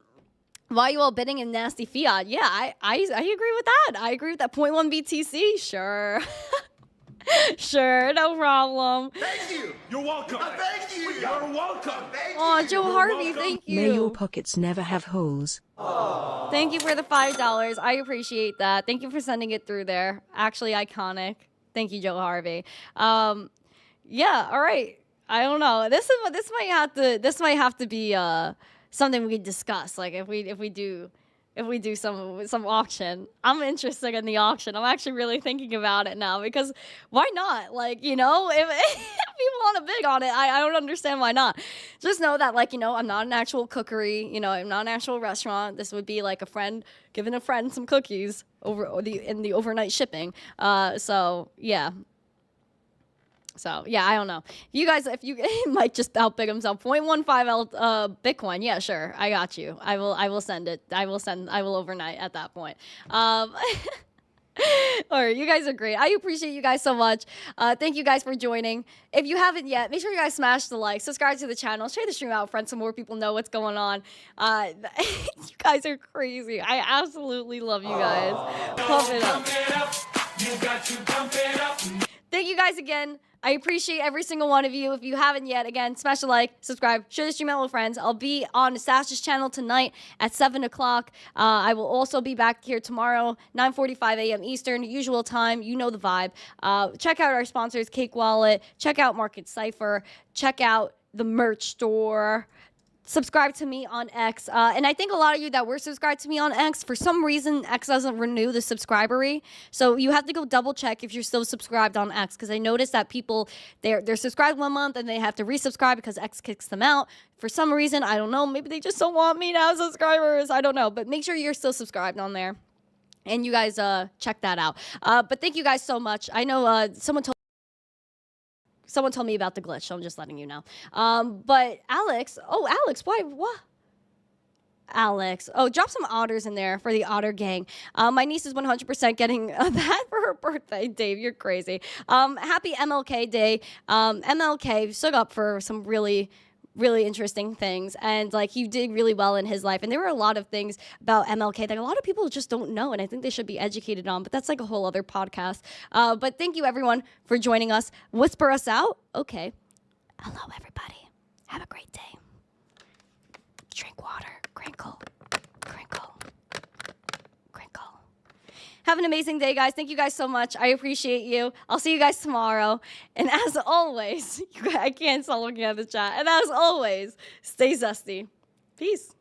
are you all bidding in nasty fiat? Yeah, I agree with that. I agree with that. 0.1 BTC? Sure. Sure, no problem. Thank you. You're welcome. Thank you. You're welcome. Oh, Joe Harvey, thank you. May your pockets never have holes. Thank you for the $5. I appreciate that. Thank you for sending it through there. Actually iconic. Thank you, Joe Harvey. Yeah, all right. I don't know. This might have to be something we discuss. Like if we do some auction. I'm interested in the auction. I'm actually really thinking about it now because why not? Like, you know, if people want to bid on it, I don't understand why not. Just know that, like, you know, I'm not an actual cookery. You know, I'm not an actual restaurant. This would be like a friend giving a friend some cookies in the overnight shipping. So yeah. So yeah, I don't know. If you might just outbid himself. 0.15 Bitcoin. Yeah, sure. I got you. I will send it. I will overnight at that point. All right, you guys are great. I appreciate you guys so much. Thank you guys for joining. If you haven't yet, make sure you guys smash the like, subscribe to the channel, share the stream out, friends, so more people know what's going on. You guys are crazy. I absolutely love you guys. Pump it up. You got to pump it up. Thank you guys again. I appreciate every single one of you. If you haven't yet, again, smash the like, subscribe, share the stream out with friends. I'll be on Sash's channel tonight at 7 o'clock. I will also be back here tomorrow, 9:45 a.m. Eastern, usual time. You know the vibe. Check out our sponsors, Cake Wallet. Check out Market Cipher. Check out the merch store. Subscribe to me on X. And I think a lot of you that were subscribed to me on X, for some reason, X doesn't renew the subscribery. So you have to go double check if you're still subscribed on X, because I noticed that people, they're subscribed 1 month and they have to resubscribe because X kicks them out. For some reason, I don't know. Maybe they just don't want me to have subscribers. I don't know. But make sure you're still subscribed on there. And you guys check that out. But thank you guys so much. I know someone told me about the glitch, so I'm just letting you know. But Alex, why, what? Alex, drop some otters in there for the otter gang. My niece is 100% getting that for her birthday. Dave, you're crazy. Happy MLK Day. MLK stood up for some really interesting things, and like he did really well in his life, and there were a lot of things about MLK that a lot of people just don't know, and I think they should be educated on, but that's like a whole other podcast. But thank you everyone for joining us. Whisper us out. Okay, hello everybody, have a great day. Drink water. Crinkle, crinkle, crinkle. Have an amazing day, guys. Thank you guys so much. I appreciate you. I'll see you guys tomorrow. And as always, I can't stop looking at the chat. And as always, stay zesty. Peace.